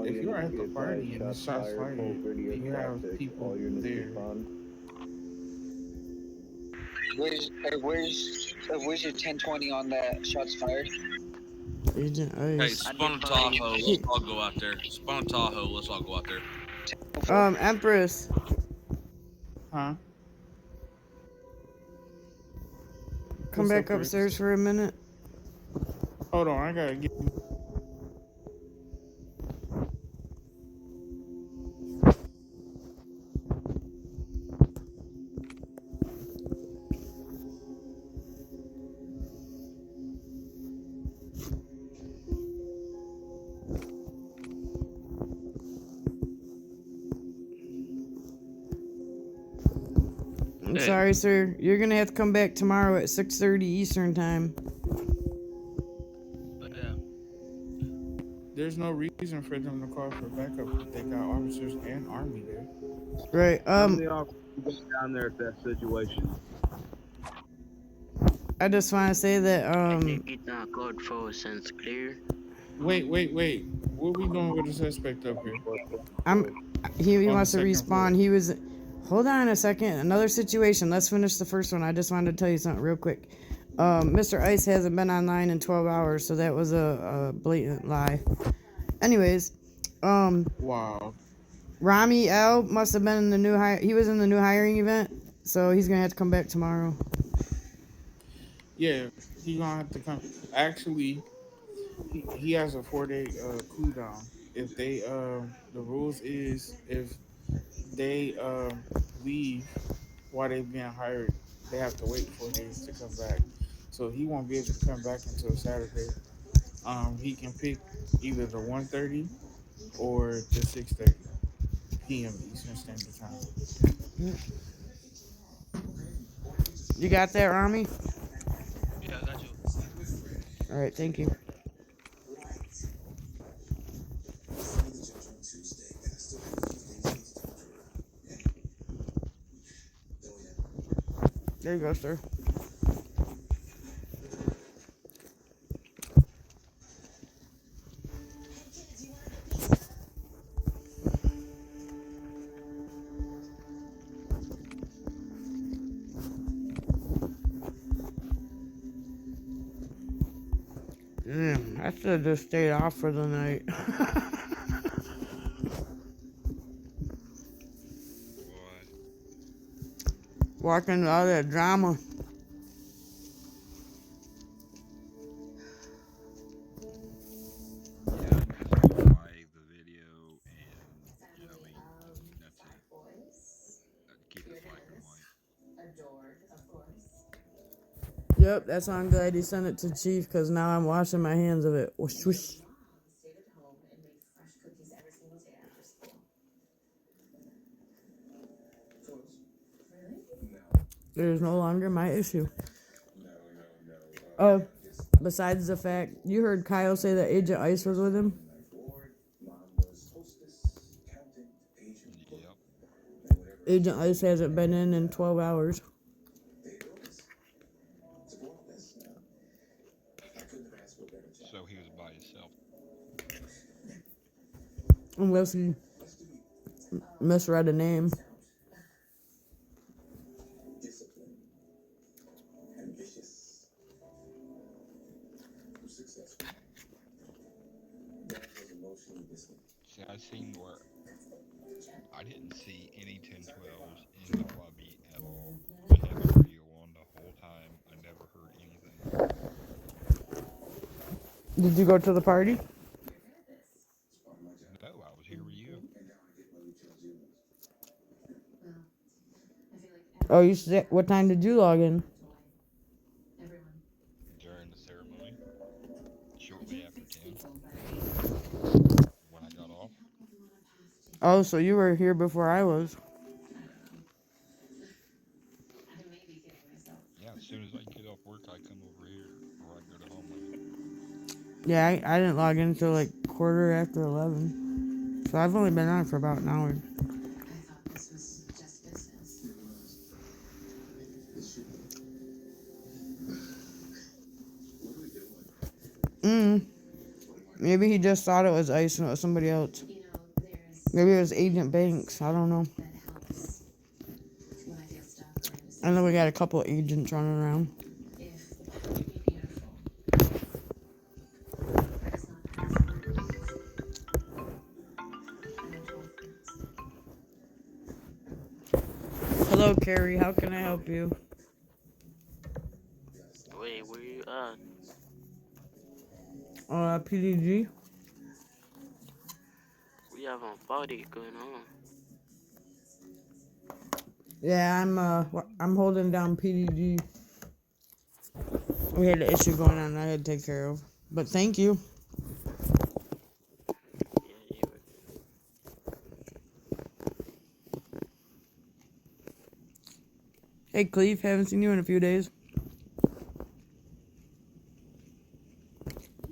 If you're at the party and the shots fired, you have people there. Where's your 1020 on that shots fired? Agent Hey, Ice. Spawn Tahoe, let's all go out there. Spawn Tahoe, let's all go out there. Empress. Huh? Come What's back up, Chris? upstairs for a minute. Hold on, I gotta get. I'm sorry, sir. You're gonna have to come back tomorrow at 6:30 Eastern time. There's no reason for them to call for backup. They got officers and army there. Right. How many officers down there at that situation? I just want to say that It's not code 4 sense clear. Wait. What we doing with the suspect up here? he On wants the to second floor. respawn. He was. Hold on a second. Another situation. Let's finish the first one. I just wanted to tell you something real quick. Mr. Ice hasn't been online in 12 hours, so that was a blatant lie. Anyways, Wow. Rami L must have been in the new hire. He was in the new hiring event, so he's gonna have to come back tomorrow. Yeah, he gonna have to come. Actually, he has a 4-day cooldown. If they the rules is if they leave while they being hired, they have to wait 4 days to come back. So he won't be able to come back until Saturday. He can pick either the 1:30 or the 6:30 p.m. Eastern Standard Time. You got that, Rami? Yeah, I got you. All right, thank you. There you go, sir. Damn, I should have just stayed off for the night. Walking all that drama. Yep, that's why I'm glad he sent it to Chief, because now I'm washing my hands of it. Whoosh, whoosh. It is no longer my issue. Besides the fact, you heard Kyle say that Agent Ice was with him? Agent Ice hasn't been in 12 hours. So he was by himself. Unless he misread a name. See, I seen where I didn't see any 1012s in the lobby at all. I had the radio on the whole time. I never heard anything. Did you go to the party? No, I was here with you. Oh, you said, what time did you log in? During the ceremony, shortly after 10, when I got off. Oh, so you were here before I was. Yeah, as soon as I get off work, I come over here, or I go to Homeland. Yeah, I didn't log in until like 11:15. So I've only been on for about an hour. Maybe he just thought it was Ice and it was somebody else. Maybe it was Agent Banks. I don't know. I know we got a couple of agents running around. Hello, Carrie. How can I help you? Wait, where you at? PDG. We have a party going on. Yeah, I'm holding down PDG. We had an issue going on I had to take care of. But thank you. Hey, Cleve, haven't seen you in a few days.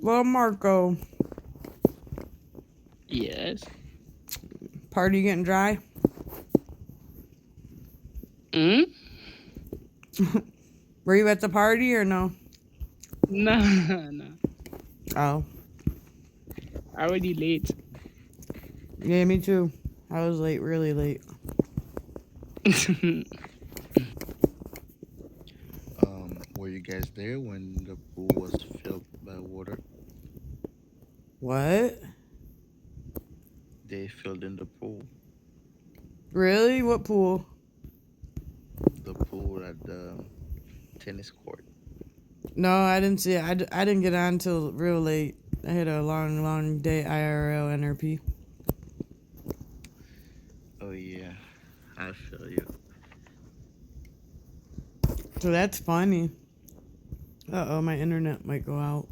Well, Marco. Yes. Party getting dry? Were you at the party or no? No, no. Oh. Already late. Yeah, me too. I was late, really late. Were you guys there when the pool was filled by water? What? They filled in the pool. Really? What pool? The pool at the tennis court. No, I didn't see it. I didn't get on till real late. I had a long day IRL NRP. Oh yeah, I feel you. So that's funny. Uh-oh, my internet might go out.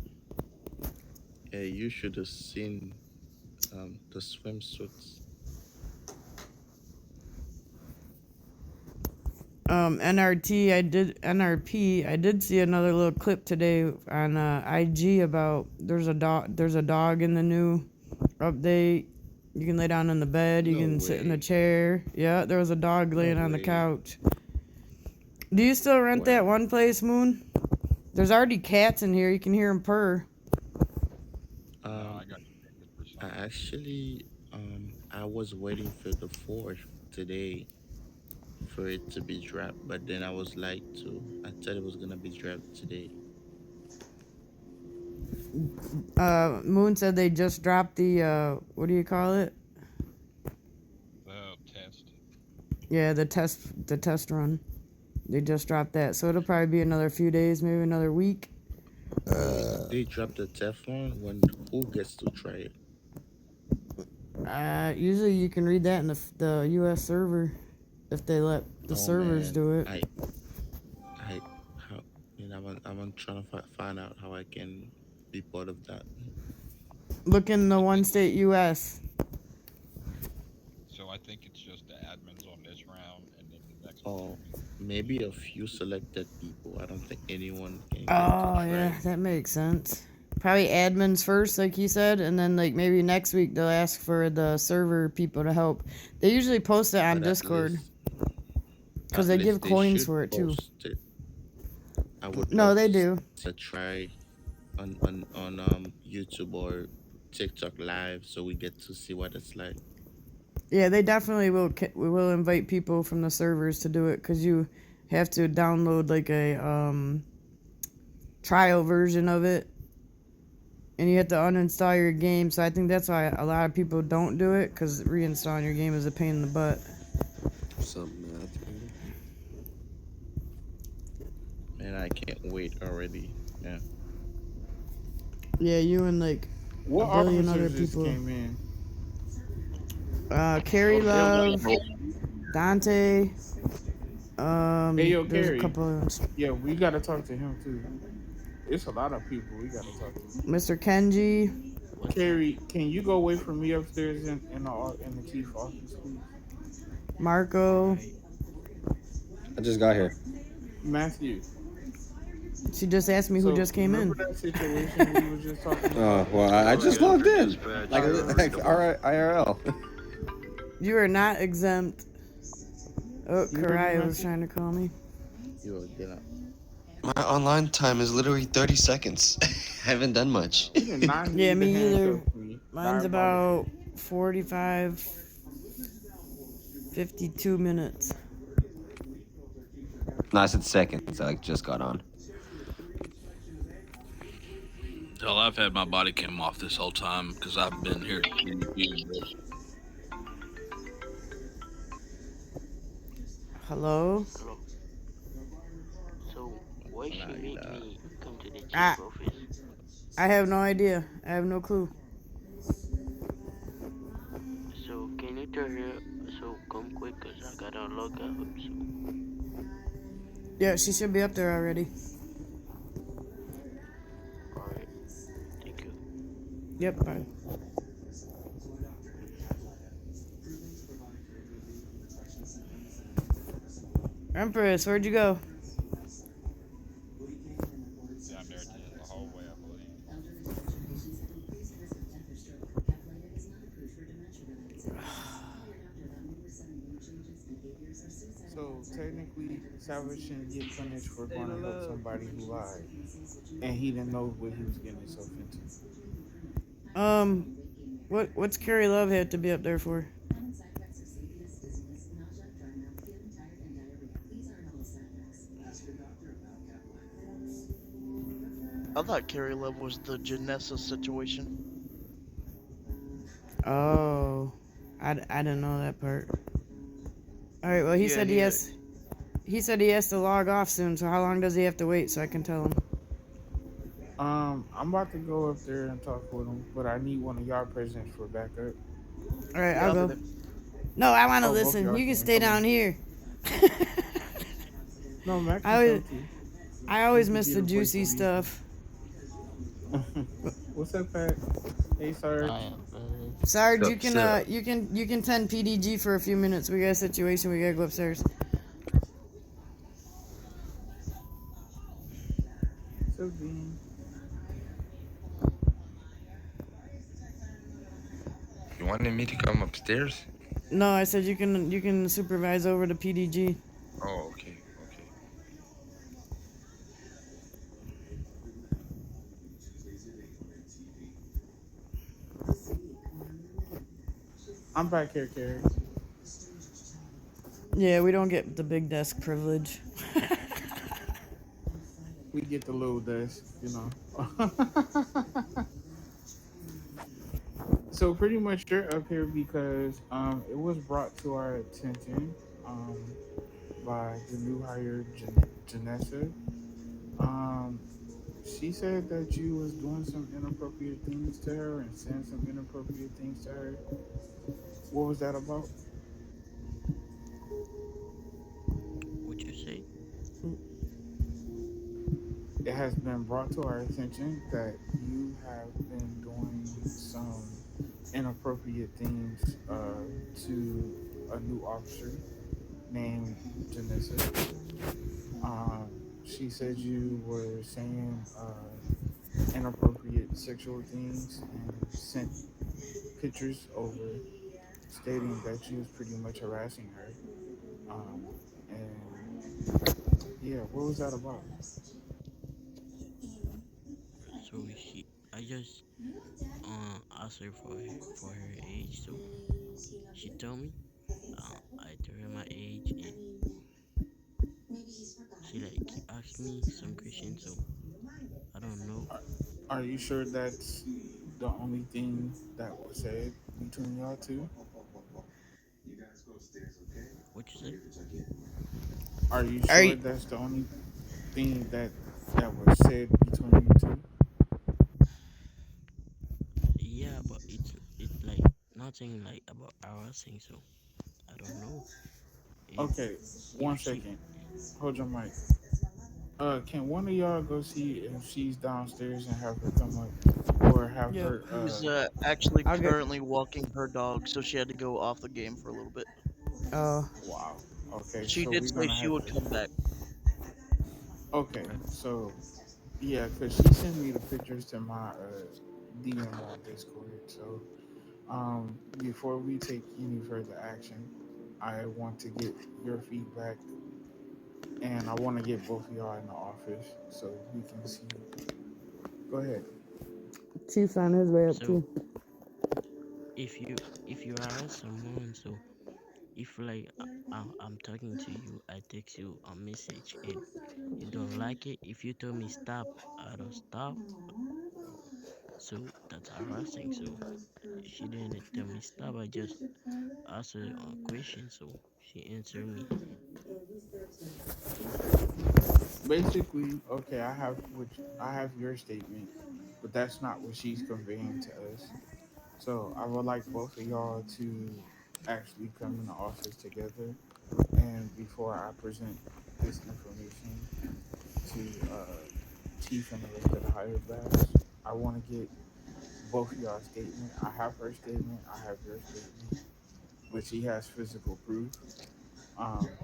Yeah, you should have seen the swimsuits. NRP, I did see another little clip today on IG about there's a dog in the new update. You can lay down in the bed, you can sit in the chair. Yeah, there was a dog laying on the couch. Do you still rent that one place, Moon? There's already cats in here, you can hear them purr. I was waiting for the 4th today for it to be dropped, but then I was lied to. I thought it was gonna be dropped today. Moon said they just dropped the what do you call it? Test. Yeah, the test run. They just dropped that, so it'll probably be another few days, maybe another week. They dropped the Teflon. When who gets to try it? Usually you can read that in the U.S. server if they let the servers do it. I'm trying to find out how I can be part of that. Look in the one state U.S. So I think it's just the admins on this round, and then the next. Oh, maybe a few selected people. I don't think anyone can. Oh yeah, that makes sense. Probably admins first, like you said, and then like maybe next week they'll ask for the server people to help. They usually post it on Discord. Because At they least give coins should for it too. post it. I would No, love they do. to try on YouTube or TikTok live so we get to see what it's like. Yeah, they definitely will. We will invite people from the servers to do it because you have to download like a trial version of it, and you have to uninstall your game. So I think that's why a lot of people don't do it because reinstalling your game is a pain in the butt. Something math. Man, I can't wait already. Yeah. Yeah, you and like What a billion officers other just people. came in? Carrie Love, Dante. Hey, yo, There's a Carrie. couple of others. Yeah, we gotta talk to him too. It's a lot of people we gotta talk to. Mr. Kenji. Carrie, can you go wait for me upstairs in the chief office, please? Marco. I just got here. Matthew. She just asked me who So, just came in. remember that situation we were just talking Oh, about? well, I just logged in. Like IRL. You are not exempt. Oh, You Karaya remember was trying to call me. Yo, get up. My online time is literally 30 seconds. I haven't done much. You did not need Yeah, to me either. handcuff me. Mine's about 45, 52 minutes. No, I said seconds. I just got on. Hell, I've had my body cam off this whole time because I've been here. Hello? Hello. So, why she make me come to the chief Ah. office? I have no idea. I have no clue. So, can you tell her so come quick because I gotta log out. So. Yeah, she should be up there already. Alright. Thank you. Yep, bye. Empress, where'd you go? Down there to the hallway, I believe. So technically, Savage shouldn't get punished for going to help somebody who lied, and he didn't know what he was getting himself into. What's Carrie Love had to be up there for? I thought Carrie Love was the Janessa situation. Oh, I didn't know that part. All right, well he Yeah, said he he has to log off soon. So how long does he have to wait so I can tell him? I'm about to go up there and talk with him, but I need one of y'all presidents for backup. All right, I'll go. No, I want to Oh, both listen. y'all You can can stay come down on. here. No, Max. I always You miss can the get a place juicy to be. stuff. What's up, Pat? Hey, Sarge. Sarge, Sup, you can sup. you can tend PDG for a few minutes. We got a situation. We gotta go upstairs. So, Dean. You wanted me to come upstairs? No, I said you can supervise over the PDG. Oh, okay, okay. I'm back here, Carrie. Yeah, we don't get the big desk privilege. We get the little desk, you know. So pretty much you're up here because it was brought to our attention by the new hire Janessa. She said that you was doing some inappropriate things to her and saying some inappropriate things to her. What was that about? What'd you say? It has been brought to our attention that you have been doing some inappropriate things to a new officer named Janessa. She said you were saying inappropriate sexual things and sent pictures over stating that you was pretty much harassing her. And Yeah, what was that about? So I just asked her for her age. So she told me. I told her my age, and she like keep asking me some questions. So I don't know Are you sure that's the only thing that was said between y'all two? what you say. Are you Are sure you, that's the only thing that was said between you two? Yeah, but it's like nothing like about harassing. So I don't know Okay, one if she. second. Hold your mic. Can one of y'all go see if she's downstairs and have her come up, or have yeah, her? She's actually I'll get. currently walking her dog, so she had to go off the game for a little bit. Wow. Okay, She so did we're say gonna she have would to. come back. Okay, so yeah, cause she sent me the pictures to my DM on Discord. So before we take any further action, I want to get your feedback, and I want to get both of y'all in the office so we can see. Go ahead. Chief's on his way up So too. if you harass someone, so if like I'm talking to you, I text you a message and you don't like it. If you tell me stop, I don't stop. So that's harassing. So she didn't tell me stop. I just asked her a question. So she answered me. Basically, okay, I have your statement, but that's not what she's conveying to us. So I would like both of y'all to actually come in the office together, and before I present this information to Chief and the rest of the higher brass, I want to get both of y'all's statement. I have her statement, I have your statement, but she has physical proof.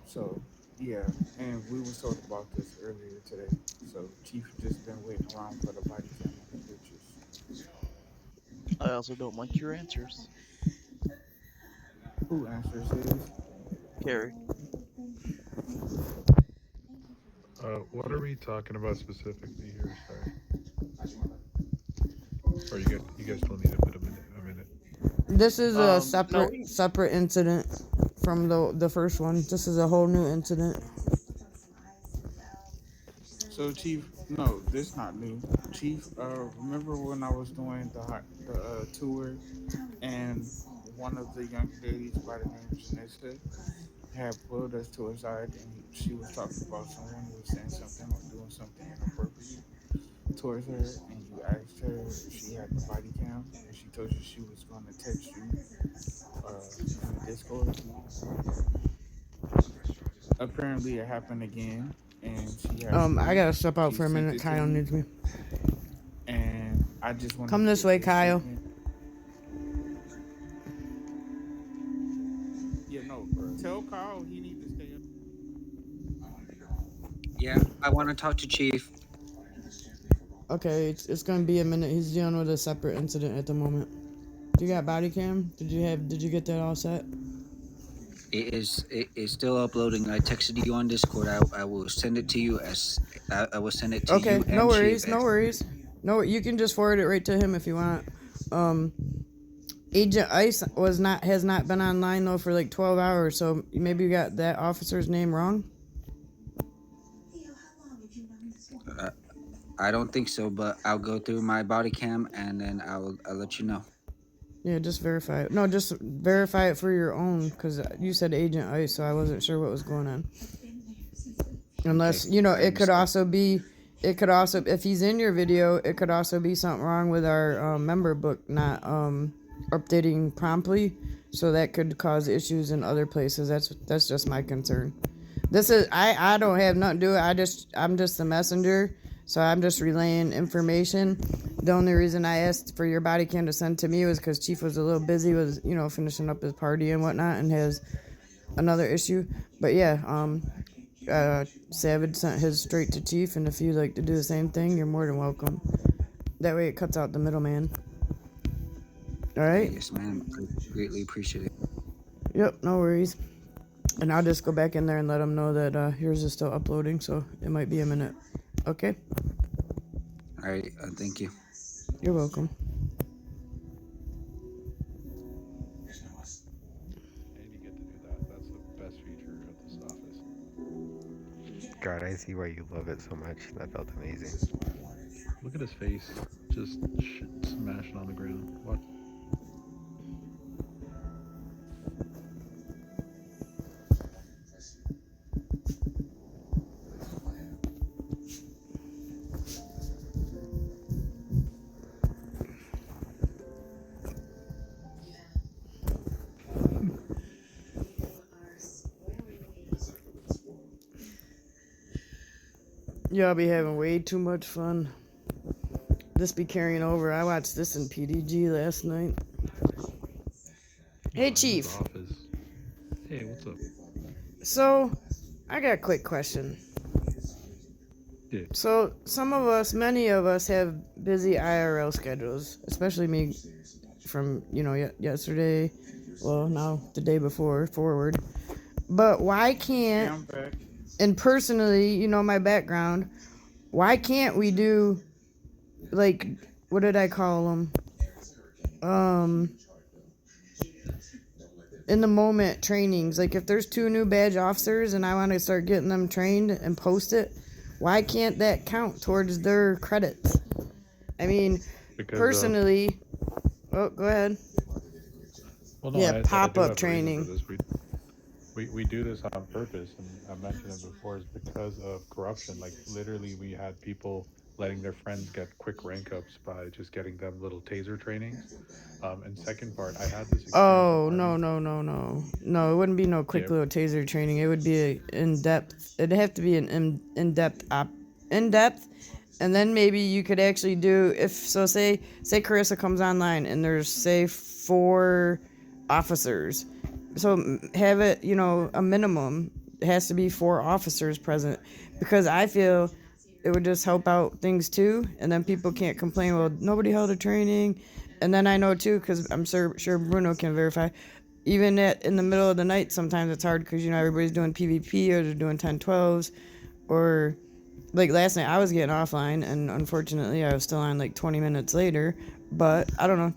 So yeah, and we was talking about this earlier today. So Chief just been waiting around for the body cam and the pictures. I also don't like your answers, Who answers his? Carrie. What are we talking about specifically here? Sorry. Or you guys don't need a minute. This is a No, separate incident from the first one. This is a whole new incident. So Chief, no, this not new. Chief, remember when I was doing the tour, and one of the young ladies by the name of Janessa had pulled us to a side, and she was talking about someone who was saying something or doing something inappropriate towards her, and you asked her if she had the body cam, and she told you she was going to text you in the Discord. Apparently, it happened again, and she has I proof. gotta step out She for a sent minute. it to Kyle me, needs me. and I just wanted Come to this get way, your Kyle. statement. Yeah, no, tell Kyle he need to stay up. Yeah, I want to talk to Chief. Okay, it's gonna be a minute. He's dealing with a separate incident at the moment. You got body cam? Did you get that all set? It is still uploading. I texted you on Discord. I will send it to you as I will send it to Okay, you no and Chief worries, no as worries. No, you can just forward it right to him if you want. Um, Agent Ice has not been online though for like 12 hours, so maybe you got that officer's name wrong. I don't think so, but I'll go through my body cam and then I'll let you know. Yeah, just verify it. No, just verify it for your own, because you said Agent Ice, so I wasn't sure what was going on. Unless, Okay, I it could understand. also be, if he's in your video, it could also be something wrong with our member book not updating promptly, so that could cause issues in other places. That's just my concern. This is, I don't have nothing to do with it. I'm just the messenger, so I'm just relaying information. The only reason I asked for your body cam to send to me was because Chief was a little busy with, finishing up his party and whatnot, and has another issue. But yeah, Savage sent his straight to Chief, and if you'd like to do the same thing, you're more than welcome. That way it cuts out the middleman. Alright? Yes, ma'am. I greatly appreciate it. Yep, no worries. And I'll just go back in there and let them know that yours is still uploading, so it might be a minute. Okay? All right. Thank you. You're welcome. And you get to do that. That's the best feature of this office. God, I see why you love it so much. That felt amazing. Look at his face, just smashing on the ground. What? Y'all be having way too much fun. This be carrying over. I watched this in PDG last night. Hey, Chief. Hey, what's up? So, I got a quick question. Yeah. So, many of us have busy IRL schedules, especially me from, yesterday, well, now the day before, forward. But why can't, I'm back. and personally, my background, why can't we do, like, what did I call them? In the moment trainings. Like, if there's 2 new badge officers and I want to start getting them trained and post it, why can't that count towards their credits? I mean, Because, personally, oh, go ahead. Well, no, Yeah, I do have pop-up a reason training. for this. We do this on purpose, and I mentioned it before, is because of corruption. Like, literally, we had people letting their friends get quick rank ups by just getting them little taser trainings. And second part, I had this experience. Oh, no. No, it wouldn't be no quick Yeah. little taser training. It would be a in-depth. It'd have to be an in-depth in-depth. And then maybe you could actually do, say Carissa comes online and there's, say, 4 officers. So have it, a minimum. It has to be 4 officers present. Because I feel it would just help out things too. And then people can't complain, well, nobody held a training. And then I know too, because I'm sure Bruno can verify, even in the middle of the night, sometimes it's hard because, everybody's doing PvP or they're doing 10-12s. Or like last night I was getting offline and unfortunately I was still on like 20 minutes later. But I don't know,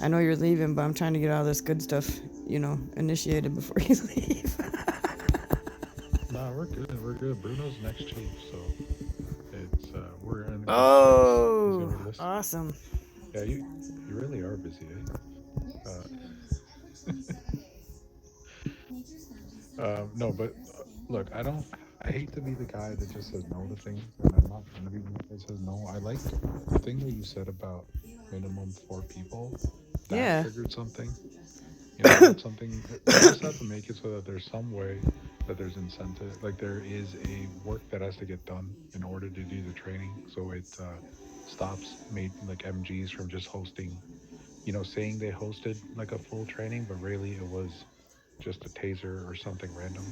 I know you're leaving, but I'm trying to get all this good stuff, initiated before you leave. Nah, we're good. We're good. Bruno's next chief, so it's we're in. He's Oh, gonna listen. awesome. Yeah, you really are busy, eh? No, but look, I hate to be the guy that just says no to things, and I'm not gonna be the one that says no. I like the thing that you said about minimum 4 people. That Yeah. triggered something. That's something. You just have to make it so that there's some way that there's incentive. Like, there is a work that has to get done in order to do the training, so it stops MGs from just hosting, saying they hosted like a full training, but really it was just a taser or something random.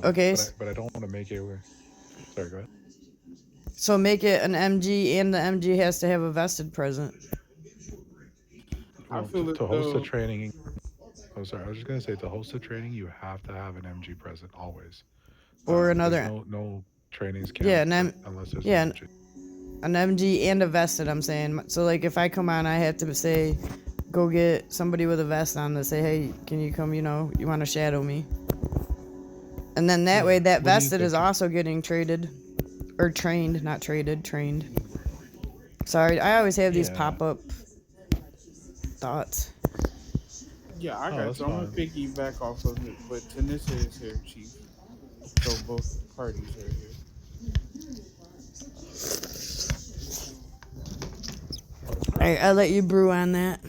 Okay. But I don't want to make it where. Sorry, go ahead. So make it an MG and the MG has to have a vested present. I Well, feel to as host a though training. Oh, sorry. I was just gonna say, to host a training, you have to have an MG present always. Or another. There's no trainings Yeah, count unless there's yeah, an MG. an MG and a vested, I'm saying. So like if I come on, I have to say, go get somebody with a vest on to say, hey, can you come, you want to shadow me. And then that way that What do you vested is think? also getting traded. Or trained, not traded, trained. Sorry, I always have these Yeah. pop-up thoughts. yeah, I Oh, got that's you. I'm gonna fine. piggyback off of it, but Tanissa is here, Chief. So both parties are here. Alright, I'll let you brew on that.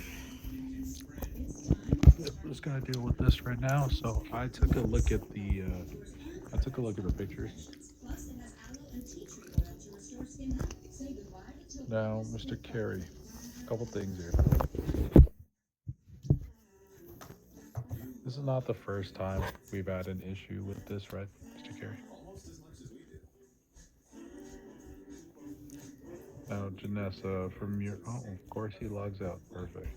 I'm just gonna deal with this right now. So I took a look at the pictures. Now, Mr. Carey, a couple things here. This is not the first time we've had an issue with this, right, Mr. Carey? Now, Janessa, from your... Oh, of course he logs out. Perfect.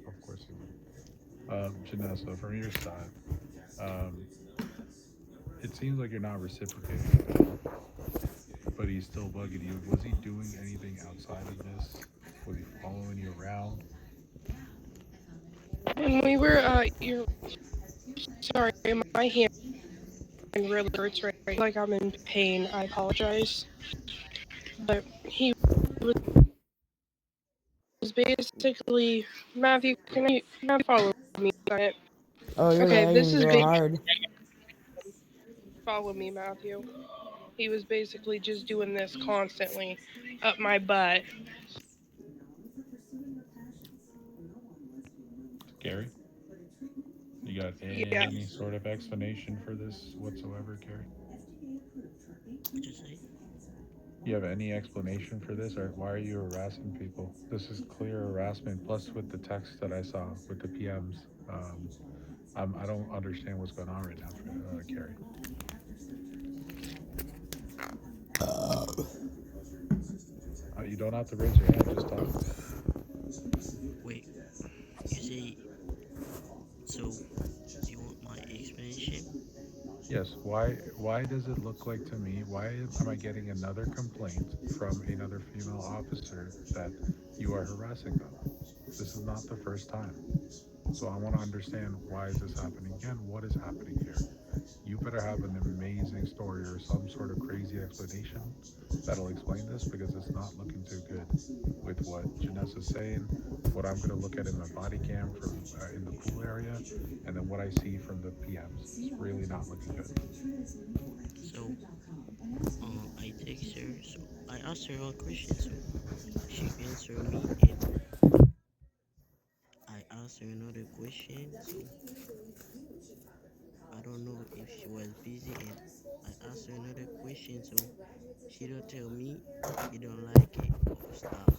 Of course he will. Janessa, from your side, It seems like you're not reciprocating, but he's still bugging you. Was he doing anything outside of this? Was he following you around? When we were, you're sorry, my hand really hurts right. Like I'm in pain. I apologize. But he was basically Matthew. Can you follow me on it? Oh, you're Okay, this lagging is real hard. follow me, Matthew. He was basically just doing this constantly up my butt. Gary? You got Yeah. any sort of explanation for this whatsoever, Gary? What'd you say? You have any explanation for this, or why are you harassing people? This is clear harassment. Plus, with the text that I saw with the PMs, I don't understand what's going on right now, Gary. You don't have to raise your hand. Just talk. Wait, you say, so you want my explanation? Yes. Why does it look like to me? Why am I getting another complaint from another female officer that you are harassing them? This is not the first time. So I want to understand, why is this happening again? What is happening here? You better have an amazing story or some sort of crazy explanation that'll explain this, because it's not looking too good with what Janessa's saying, what I'm going to look at in my body cam from in the pool area, and then what I see from the PMs. It's really not looking good. So, I text her, so I asked her a question, so she answered me, and I asked her another question, so I don't know if she was busy, and I asked her another question, so she don't tell me you don't like it or stop.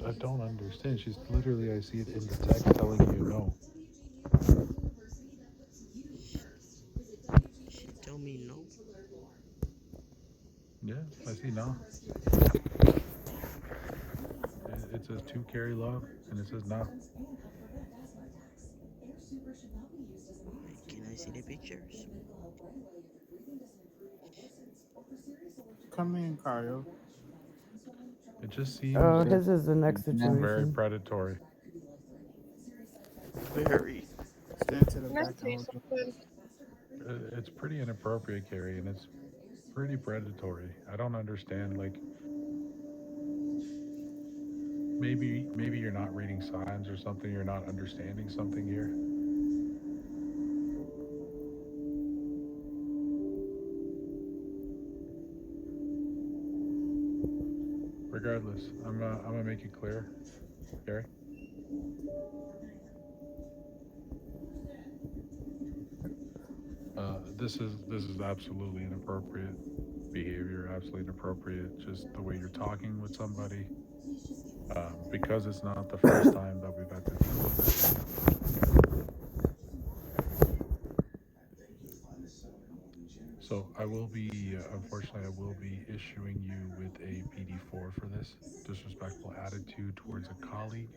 I don't understand. She's literally, I see it in the text telling you no. She tell me no. Yeah, I see no. It says to carry love, and it says no. Can I see the pictures? Come in, Kyle. It just seems Oh, his is the next very situation. predatory. Very. Stand to the Can I back. say something? It's pretty inappropriate, Carrie, and it's pretty predatory. I don't understand. Like, maybe you're not reading signs or something. You're not understanding something here. Regardless, I'm gonna make it clear, Gary. This is absolutely inappropriate behavior. Absolutely inappropriate. Just the way you're talking with somebody. Because it's not the first time that we've had to deal with this. So I will be, unfortunately, I will be issuing you with a PD4 for this disrespectful attitude towards a colleague.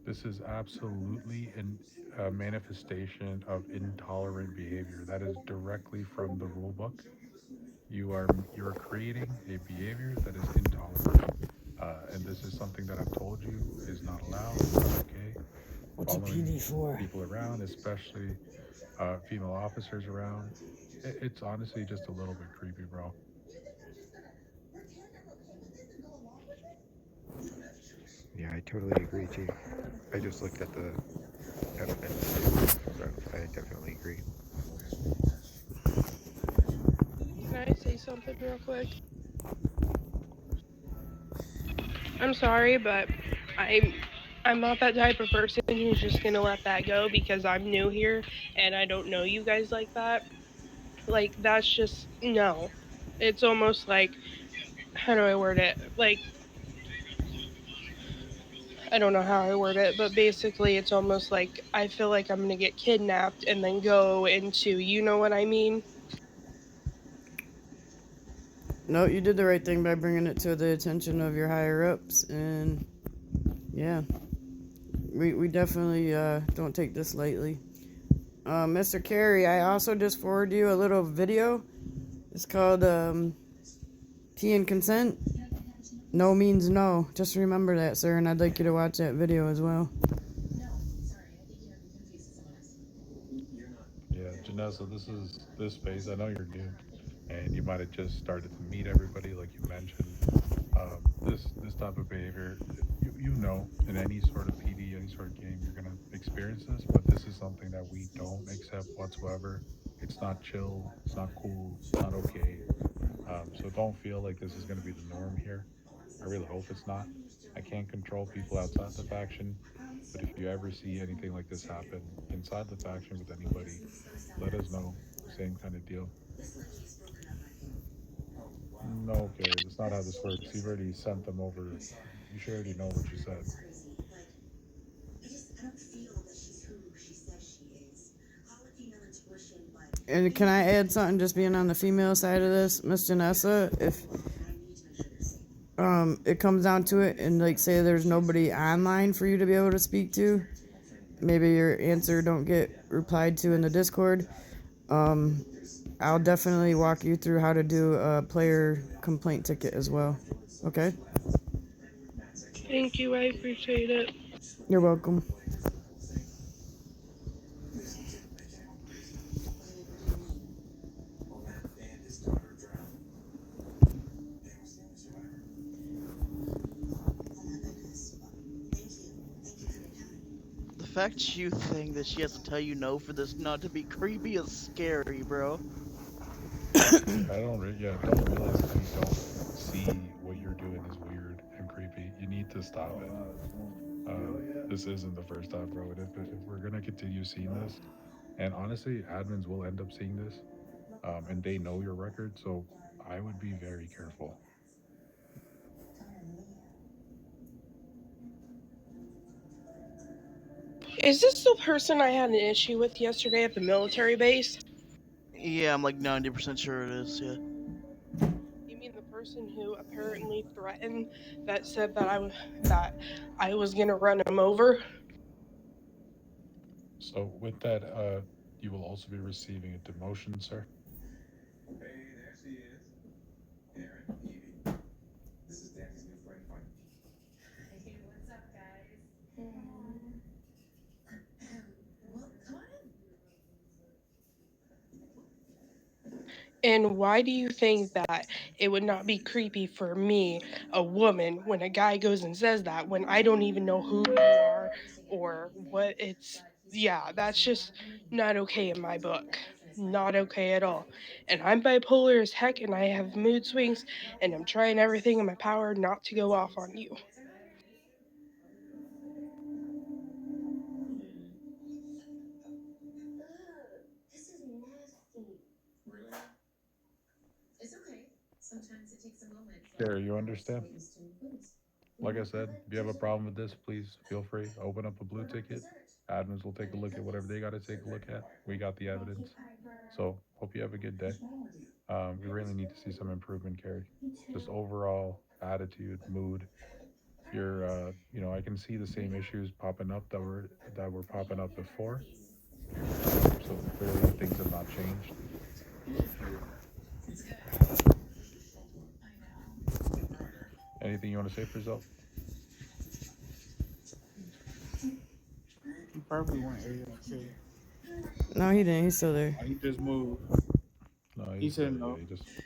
This is absolutely a manifestation of intolerant behavior. That is directly from the rule book. You're creating a behavior that is intolerant, and this is something that I've told you is not allowed. It's not okay. What's a PD4? People around, especially female officers around. It's honestly just a little bit creepy, bro. Yeah, I totally agree, Chief. I just looked at the evidence, so I definitely agree. Can I say something real quick? I'm sorry, but I'm not that type of person who's just gonna let that go because I'm new here and I don't know you guys like that. Like that's just no. It's almost like, how do I word it? Like, I don't know how I word it, but basically it's almost like I feel like I'm gonna get kidnapped and then go into, you know what I mean? No, you did the right thing by bringing it to the attention of your higher ups, and Yeah. We definitely don't take this lightly. Mr. Carey, I also just forwarded you a little video. It's called Tea and Consent. No means no. Just remember that, sir, and I'd like you to watch that video as well. Yeah, Janessa, this space. I know you're new, and you might have just started to meet everybody, like you mentioned. This type of behavior, you know, in any sort of PD, any sort of game, you're gonna experience this. But this is something that we don't accept whatsoever. It's not chill. It's not cool. It's not okay. So don't feel like this is gonna be the norm here. I really hope it's not. I can't control people outside the faction, but if you ever see anything like this happen inside the faction with anybody, let us know. Same kind of deal. No, okay, that's not how this works. You've already sent them over. You should already know what you said. And can I add something just being on the female side of this, Miss Janessa? If it comes down to it and like say there's nobody online for you to be able to speak to, maybe your answer don't get replied to in the Discord, I'll definitely walk you through how to do a player complaint ticket as well. Okay? Thank you, I appreciate it. You're welcome. The fact you think that she has to tell you no for this not to be creepy is scary, bro. Don't realize that you don't see what you're doing is weird and creepy. You need to stop it. This isn't the first time, bro. If we're gonna continue seeing this, and honestly, admins will end up seeing this, and they know your record, so I would be very careful. Is this the person I had an issue with yesterday at the military base? Yeah, I'm like 90% sure it is, yeah. You mean the person who apparently threatened that said that I was gonna run him over? So with that, you will also be receiving a demotion, sir. And why do you think that it would not be creepy for me, a woman, when a guy goes and says that when I don't even know who you are or what it's... Yeah, that's just not okay in my book. Not okay at all. And I'm bipolar as heck and I have mood swings and I'm trying everything in my power not to go off on you. Gary, you understand? Like I said, if you have a problem with this, please feel free. Open up a blue ticket. Admins will take a look at whatever they got to take a look at. We got the evidence. So, hope you have a good day. We really need to see some improvement, Carrie. Just overall attitude, mood. You're, I can see the same issues popping up that were popping up before. So clearly things have not changed. Anything you want to say for yourself? He probably went AFK. No, he didn't. He's still there. He just moved. No, he said no.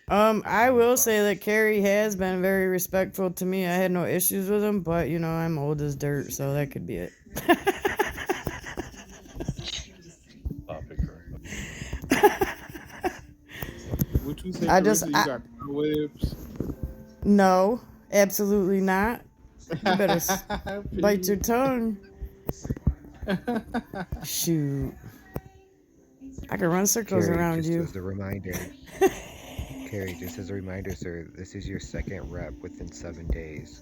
I will say that Carrie has been very respectful to me. I had no issues with him, but I'm old as dirt, so that could be it. What you say? I You got webs. No, absolutely not. You better bite your tongue. Shoot. I can run circles Carrie, around just you. as a reminder, Carrie, just as a reminder, sir, this is your second rep within 7 days.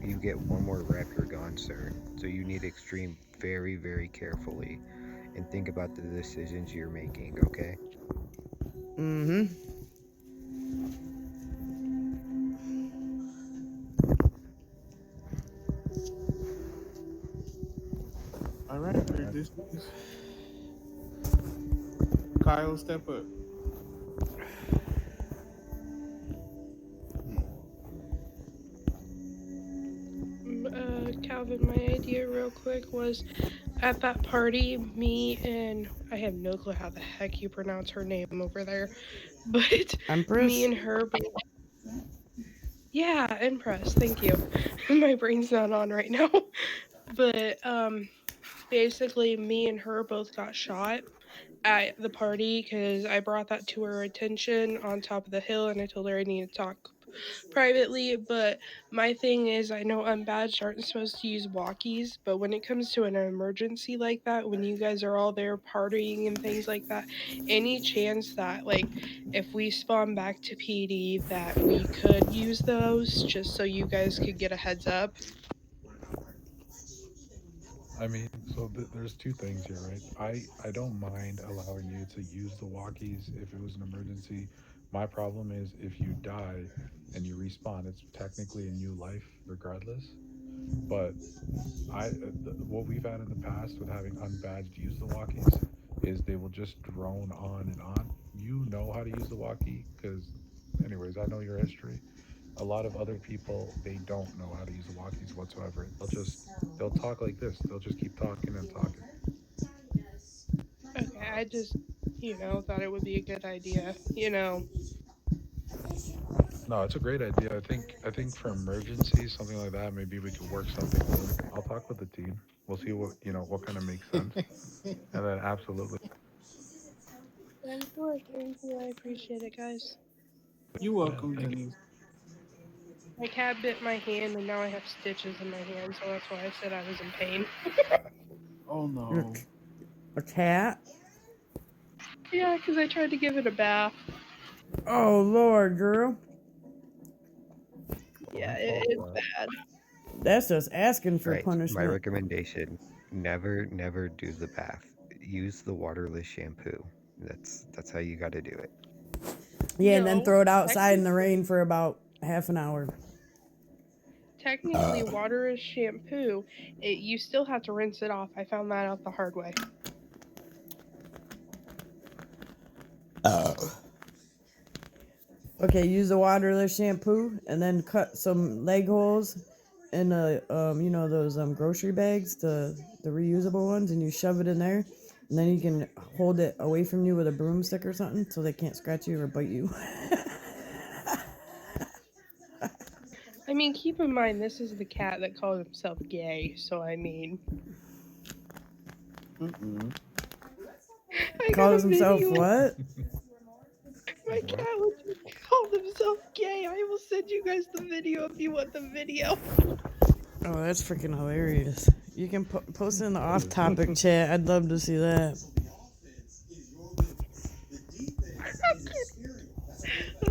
You get one more rep, you're gone, sir. So you need to extreme very, very carefully and think about the decisions you're making, okay? Mm-hmm. All right, this is Kyle. Step up. Calvin, my idea real quick was at that party, me and I have no clue how the heck you pronounce her name over there, but Empress? me and her. Yeah, Empress. Thank you. My brain's not on right now, but basically, me and her both got shot at the party because I brought that to her attention on top of the hill and I told her I need to talk privately. But my thing is, I know unbadged aren't supposed to use walkies, but when it comes to an emergency like that, when you guys are all there partying and things like that, any chance that, like, if we spawn back to PD, that we could use those just so you guys could get a heads up? I mean, so there's two things here, right? I don't mind allowing you to use the walkies if it was an emergency. My problem is if you die and you respawn, it's technically a new life regardless. But what we've had in the past with having unbadged use the walkies is they will just drone on and on. You know how to use the walkie because, anyways, I know your history. A lot of other people, they don't know how to use the walkies whatsoever. They'll talk like this. They'll just keep talking and talking. Okay, I just, thought it would be a good idea, No, it's a great idea. I think for emergencies, something like that, maybe we could work something in. I'll talk with the team. We'll see what kind of makes sense. And then absolutely. Thank you, I appreciate it, guys. You're welcome, Denise. My cat bit my hand and now I have stitches in my hand, so that's why I said I was in pain. Oh no. A cat? Yeah, because I tried to give it a bath. Oh, Lord, girl. Yeah, it's bad. That's just asking for Right. My punishment. recommendation: never do the bath. Use the waterless shampoo. That's how you got to do it. Yeah, and then No, throw it outside in the rain for about half an hour. Technically, water is shampoo. You still have to rinse it off. I found that out the hard way. Okay, use the waterless shampoo and then cut some leg holes in those grocery bags, the reusable ones, and you shove it in there, and then you can hold it away from you with a broomstick or something so they can't scratch you or bite you. I mean, keep in mind, this is the cat that calls himself gay, so I mean... Calls himself what? My cat called himself gay. I will send you guys the video if you want the video. Oh, that's freaking hilarious. You can post it in the off-topic chat. I'd love to see that.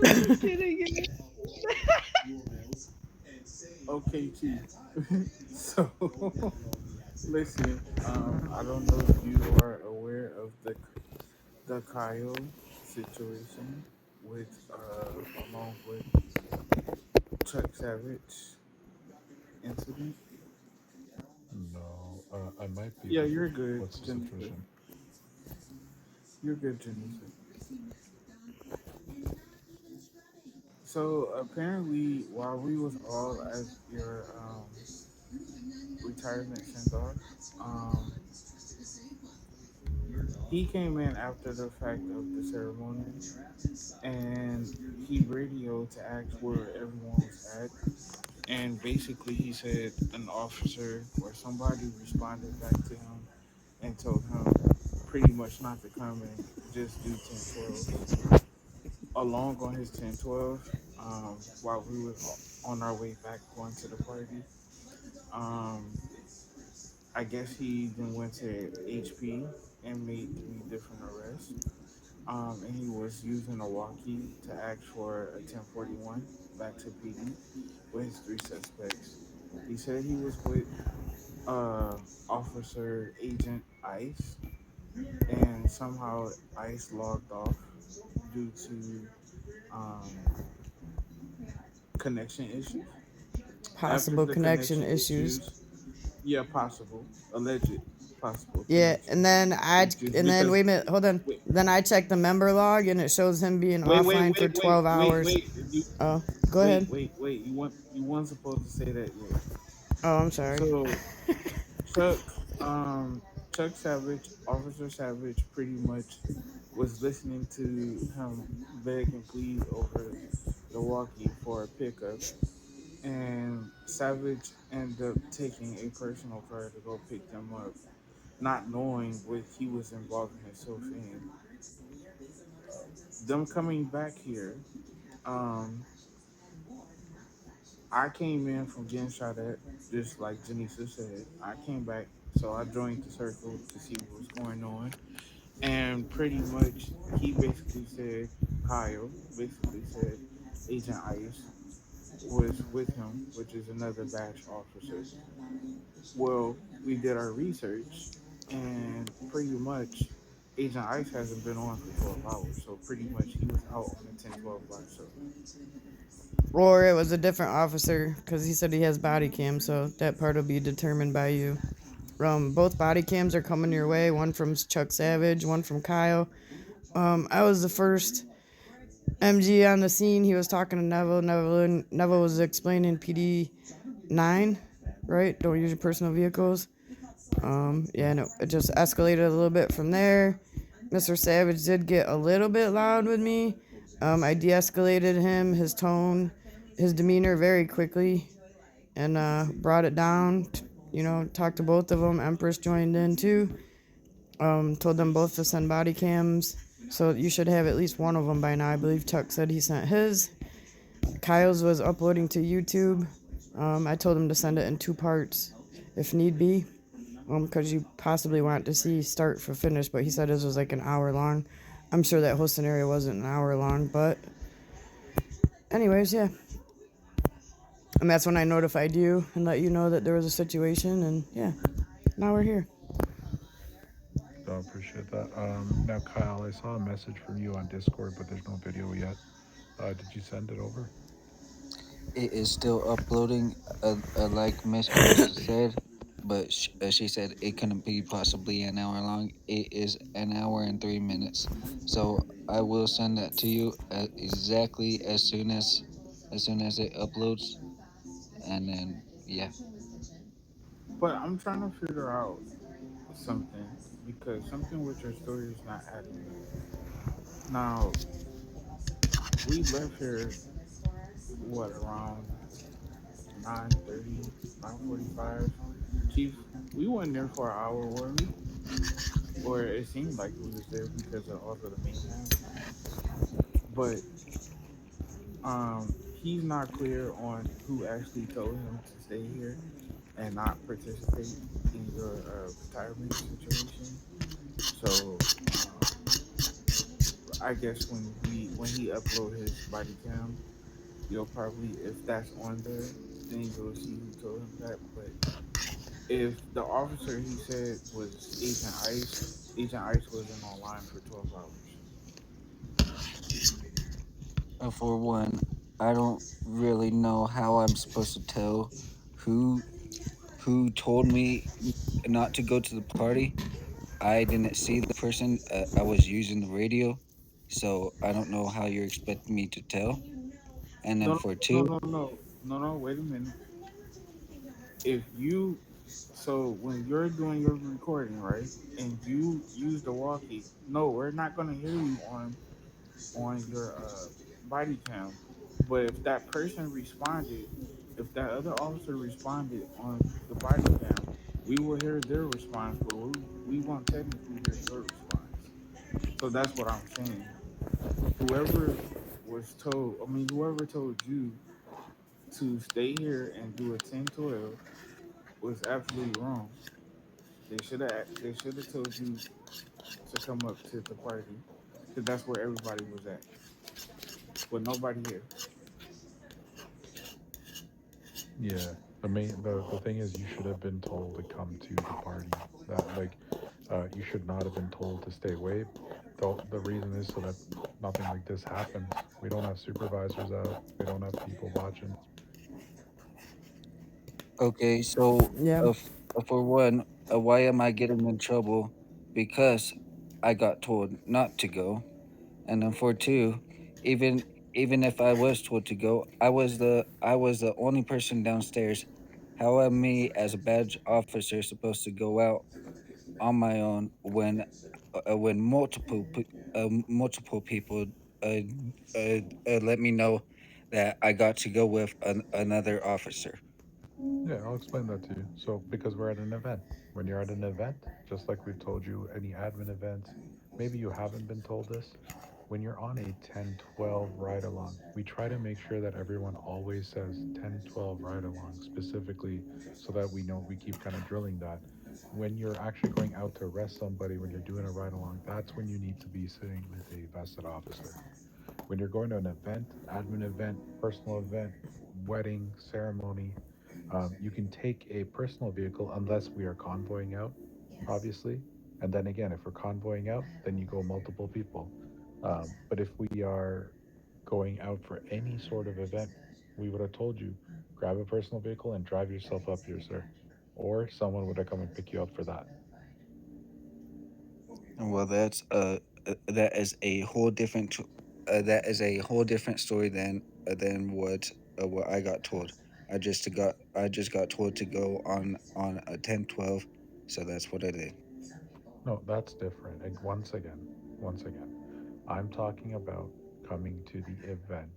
I'm kidding. Okay, Chief. So, listen. I don't know if you are aware of the Kyle situation along with Chuck Savage incident. No, I might be. Yeah, you're good. What's the Jennifer. situation? You're good, Jennifer. So apparently, while we was all at your retirement send off, he came in after the fact of the ceremony, and he radioed to ask where everyone was at. And basically, he said an officer or somebody responded back to him and told him pretty much not to come and just do 10-12. Along on his 10-12, while we were on our way back going to the party, I guess he then went to HP and made 3 different arrests. And he was using a walkie to ask for a 1041 back to PD with his 3 suspects. He said he was with Officer Agent Ice, and somehow Ice logged off due to connection issues. Possible connection issues. Yeah, possible, alleged, possible Yeah, things. and then It's just because. wait a minute, hold on. Wait, Then I checked the member log and it shows him being wait, wait, offline for wait, wait, 12 wait, hours. wait. You, Oh, go ahead. wait. You weren't supposed to say that yet. Oh, I'm sorry. So Chuck, Chuck Savage, Officer Savage, pretty much was listening to him beg and plead over the walkie for a pickup, and Savage ended up taking a personal car to go pick them up, not knowing what he was involving himself in. Them coming back here, um, I came in from getting shot at, just like Janisa said. I came back, so I joined the circle to see what was going on. And pretty much, he basically said, Kyle basically said, Agent Ice was with him, which is another batch officer. Well, we did our research, and pretty much, Agent Ice hasn't been on for 12 hours, so pretty much he was out on the 10-12 block. So Or it was a different officer because he said he has body cam, so that part will be determined by you. Both body cams are coming your way. One from Chuck Savage, one from Kyle. I was the first MG on the scene. He was talking to Neville. Neville was explaining PD 9, right? Don't use your personal vehicles. Yeah, no, it just escalated a little bit from there. Mr. Savage did get a little bit loud with me. I de-escalated him, his tone, his demeanor very quickly, and brought it down. Talked to both of them. Empress joined in too. Told them both to send body cams. So you should have at least one of them by now. I believe Chuck said he sent his. Kyle's was uploading to YouTube. I told him to send it in 2 parts if need be. Because you possibly want to see start for finish, but he said his was like an hour long. I'm sure that whole scenario wasn't an hour long, but anyways, yeah. And that's when I notified you and let you know that there was a situation, and yeah, now we're here. So I appreciate that. Now, Kyle, I saw a message from you on Discord, but there's no video yet. Did you send it over? It is still uploading, like Miss Chris said, but she said it couldn't be possibly an hour long. It is an hour and 3 minutes. So I will send that to you exactly as soon as it uploads, and then yeah. but I'm trying to figure out something because something with your story is not adding up. Now, we left here, around 9:30, 9:45? Chief, we went there for an hour, weren't we? Or it seemed like we was there because of all of the mayhem. But he's not clear on who actually told him to stay here and not participate in your retirement situation. So I guess when he upload his body cam, you'll probably, if that's on there, then you'll see who told him that. But if the officer he said was Agent Ice wasn't online for 12 hours. For one, I don't really know how I'm supposed to tell who told me not to go to the party. I didn't see the person. I was using the radio, so I don't know how you're expecting me to tell. And then for 2, No, wait a minute. So when you're doing your recording, right, and you use the walkie, no, we're not gonna hear you on your body cam. But if that person responded, if that other officer responded on the body cam, we will hear their response, but we won't technically hear your response. So that's what I'm saying. Whoever told you to stay here and do a 10-12 was absolutely wrong. They should have told you to come up to the party, because that's where everybody was at, but nobody here. Yeah. The thing is, you should have been told to come to the party. You should not have been told to stay away. The reason is so that nothing like this happens. We don't have supervisors out. We don't have people watching. Okay, so Yeah. for one, why am I getting in trouble? Because I got told not to go. And then for two, even even if I was told to go, I was the only person downstairs. How am me as a badge officer supposed to go out on my own when multiple people uh, let me know that I got to go with another officer? Yeah, I'll explain that to you. So, because we're at an event. When you're at an event, just like we've told you, any admin events, maybe you haven't been told this. When you're on a 10-12 ride along, we try to make sure that everyone always says 10-12 ride along, specifically so that we know we keep kind of drilling that. When you're actually going out to arrest somebody, when you're doing a ride along, that's when you need to be sitting with a vested officer. When you're going to an event, admin event, personal event, wedding, ceremony, you can take a personal vehicle unless we are convoying out, obviously. And then again, if we're convoying out, then you go multiple people. But if we are going out for any sort of event, we would have told you grab a personal vehicle and drive yourself up here, sir. Or someone would have come and pick you up for that. Well, that is a whole different that is a whole different story than what I got told. I just got told to go on a 10-12, so that's what I did. No, that's different. And once again, I'm talking about coming to the event.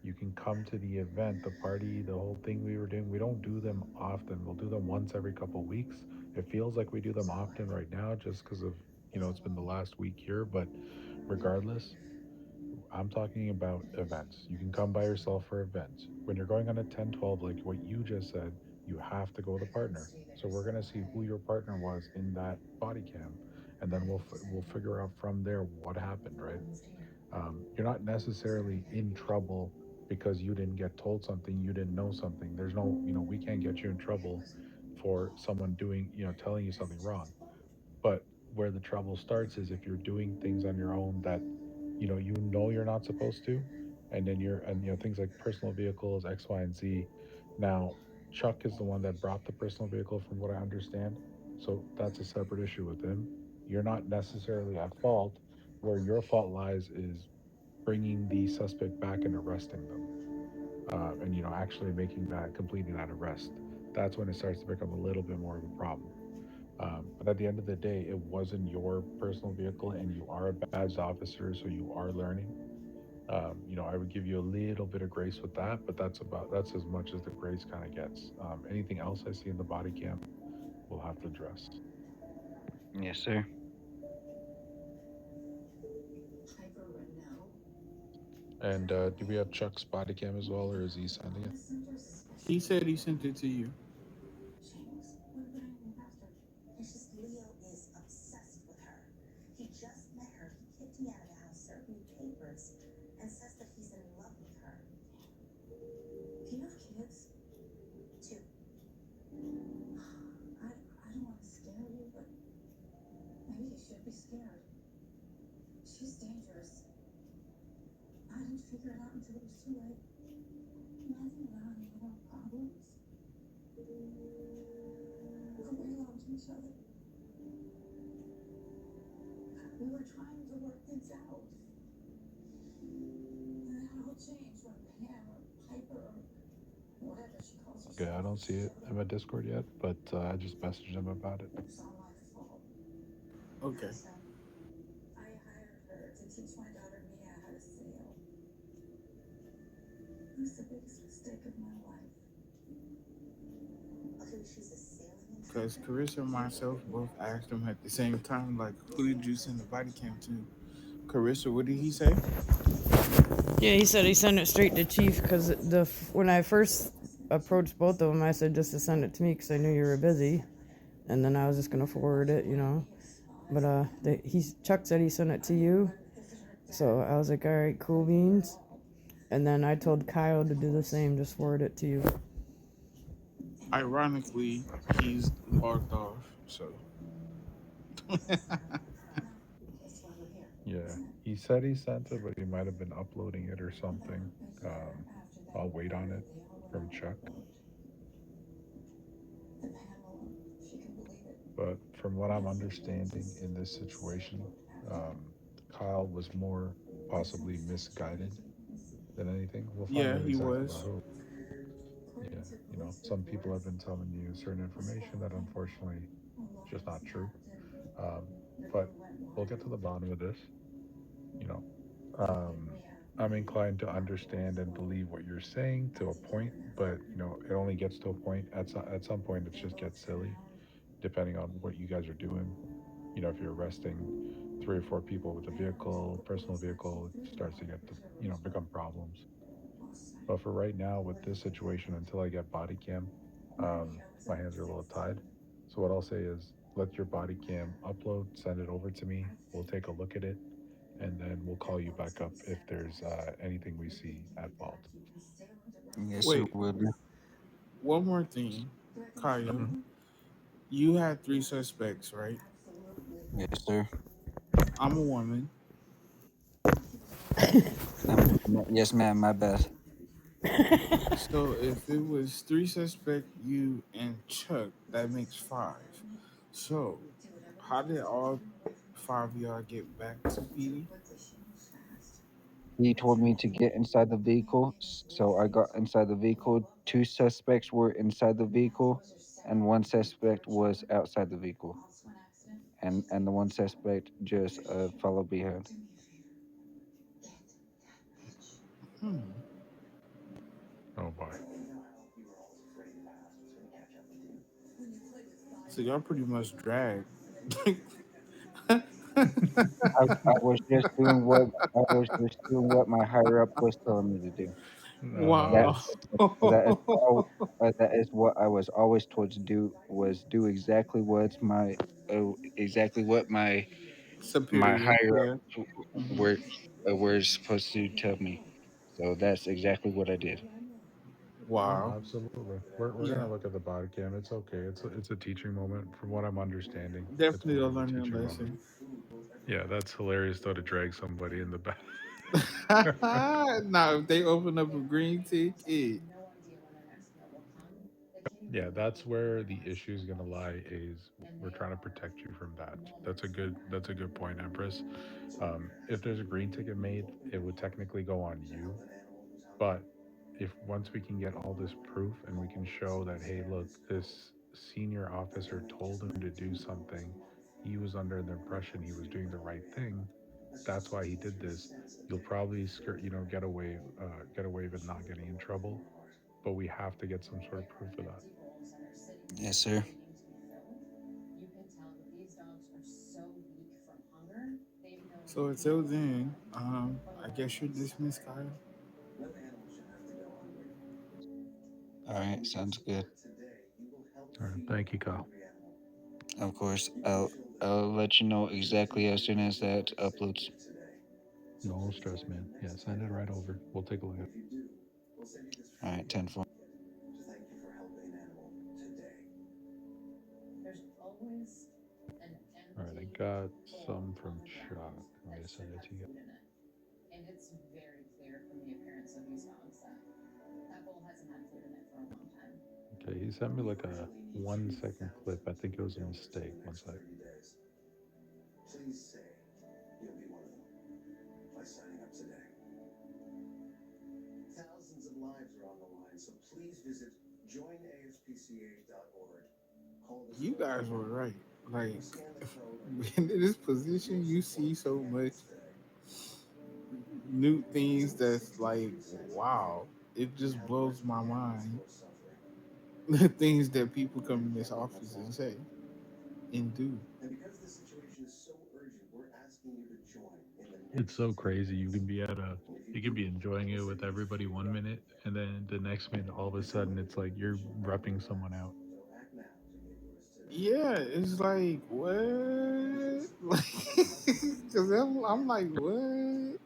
You can come to the event, the party, the whole thing we were doing. We don't do them often. We'll do them once every couple weeks. It feels like we do them often right now just because of, it's been the last week here. But regardless, I'm talking about events. You can come by yourself for events. When you're going on a 10-12, like what you just said, you have to go with a partner. So we're going to see who your partner was in that body cam. And then we'll figure out from there what happened, right? You're not necessarily in trouble because you didn't get told something, you didn't know something. There's no, we can't get you in trouble for someone doing, telling you something wrong. But where the trouble starts is if you're doing things on your own that, you know you're not supposed to, and then things like personal vehicles, X, Y, and Z. Now, Chuck is the one that brought the personal vehicle, from what I understand. So that's a separate issue with him. You're not necessarily at fault. Where your fault lies is bringing the suspect back and arresting them, and actually completing that arrest. That's when it starts to become a little bit more of a problem. But at the end of the day, it wasn't your personal vehicle, and you are a badged officer, so you are learning. I would give you a little bit of grace with that, but that's as much as the grace kind of gets. Anything else I see in the body cam, we'll have to address. Yes, sir. And do we have Chuck's body cam as well, or is he sending it? He said he sent it to you. Okay, I don't see it in my Discord yet, but I just messaged him about it. Okay. Because Carissa and myself both asked him at the same time, like, who did you send the body cam to? Carissa, what did he say? Yeah, he said he sent it straight to Chief because when I first approached both of them, I said just to send it to me because I knew you were busy, and then I was just gonna forward it, But Chuck said he sent it to you, so I was like, all right, cool beans. And then I told Kyle to do the same, just forward it to you. Ironically, he's logged off, so. Yeah, he said he sent it, but he might have been uploading it or something. I'll wait on it from Chuck. from what I'm understanding in this situation, um, Kyle was more possibly misguided than anything. We'll find Yeah, out he exactly by was. who. Yeah, some people have been telling you certain information that unfortunately is just not true. Um, but we'll get to the bottom of this. You know, um, I'm inclined to understand and believe what you're saying to a point, but it only gets to a point. At some point, it just gets silly, depending on what you guys are doing. If you're arresting 3 or 4 people with a vehicle, personal vehicle, it starts to get to become problems. But for right now, with this situation, until I get body cam, my hands are a little tied. So what I'll say is, let your body cam upload, send it over to me. We'll take a look at it, and then we'll call you back up if there's anything we see at fault. Yes, sir. Wait, Will do. one more thing, Kyle. Mhm. You had 3 suspects, right? Yes, sir. I'm a woman. Yes, ma'am. My bad. So if it was 3 suspects, you and Chuck, that makes 5. So how did all 5 of y'all get back to PD? He told me to get inside the vehicle, so I got inside the vehicle. 2 suspects were inside the vehicle, and 1 suspect was outside the vehicle, and the 1 suspect just followed behind. Hmm. Oh boy. So y'all pretty much dragged. I was just doing what my higher up was telling me to do. No, no, Wow. That is what I was always told to do, was do exactly what my Superior. higher Yeah. up Hmm. were supposed to tell me. So that's exactly what I did. no, Wow. absolutely. We're Yeah. gonna look at the body cam. It's okay. It's a teaching moment. From what I'm understanding, it's Definitely more a of a learning teaching moment. lesson. Yeah, that's hilarious though, to drag somebody in the back. Now, if they open up a green ticket, Yeah, that's where the issue is gonna lie. Is we're trying to protect you from that. That's a good point, Empress. If there's a green ticket made, it would technically go on you. But if once we can get all this proof and we can show that, hey, look, this senior officer told him to do something, he was under the impression he was doing the right thing. That's why he did this. You'll probably get away with not getting in trouble. But we have to get some sort of proof of that. Yes, sir. so until then, I guess you're dismissed, Kyle. All right, sounds good. All right, thank you, Kyle. Of course, I'll let you know exactly as soon as that uploads. No stress, man. Yeah, send it right over. We'll take a look at it. All right, 10-4. All right, I got some from Chuck. I'm gonna send it to you. Okay, he sent me like a 1 second clip. I think it was a mistake. One sec. You guys were right. Like, in this position, you see so much new things that's like, wow. It just blows my mind. The things that people come in this office and say and do. It's so crazy. You can be enjoying it with everybody 1 minute, and then the next minute, all of a sudden, it's like you're repping someone out. Yeah, it's like, what? Like, because I'm like, what?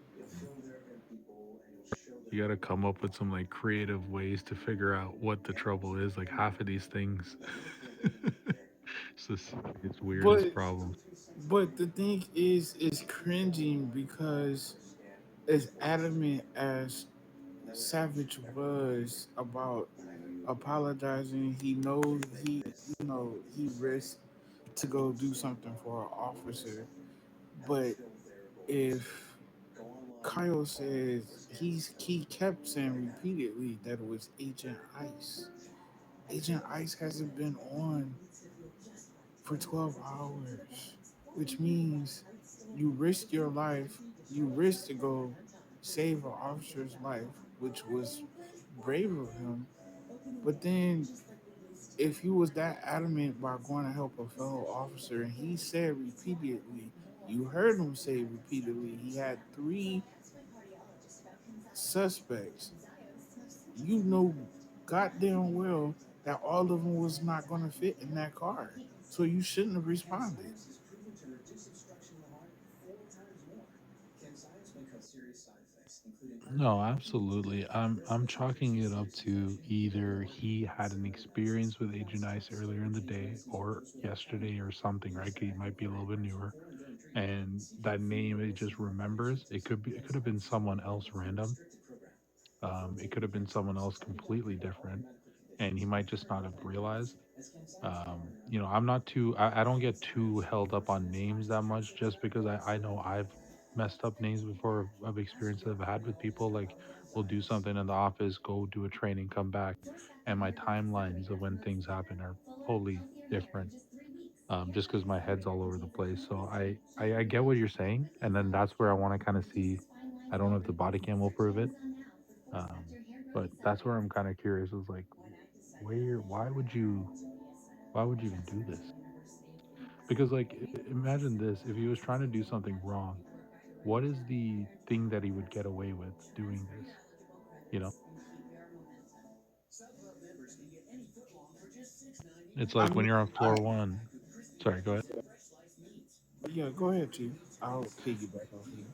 You got to come up with some like creative ways to figure out what the trouble is. Like half of these things, it's just it's weirdest But problems. but the thing is, it's cringing because as adamant as Savage was about apologizing, he knows he risks to go do something for an officer. But if Kyle says he kept saying repeatedly that it was Agent Ice. Agent Ice hasn't been on for 12 hours, which means you risk your life, you risk to go save an officer's life, which was brave of him. But then, if he was that adamant about going to help a fellow officer, and he said repeatedly, you heard him say repeatedly, he had three suspects. You know goddamn well that all of them was not going to fit in that car. So you shouldn't have responded. No, absolutely. I'm chalking it up to either he had an experience with Agent Ice earlier in the day or yesterday or something, right? 'Cause he might be a little bit newer, and that name he just remembers. It could have been someone else random. It could have been someone else completely different, and he might just not have realized. I'm not too. I don't get too held up on names that much, just because I know I've messed up names before of experiences I've had with people. Like, we'll do something in the office, go do a training, come back, and my timelines of when things happen are totally different. Just because my head's all over the place. So I get what you're saying, and then that's where I want to kind of see. I don't know if the body cam will prove it, um, but that's where I'm kind of curious. Is like, why would you even do this? Because, like, imagine this: if he was trying to do something wrong, what is the thing that he would get away with doing this? You know, it's I like when mean, you're on floor one. Sorry, go ahead. yeah, go ahead, Chief. I'll piggyback off you.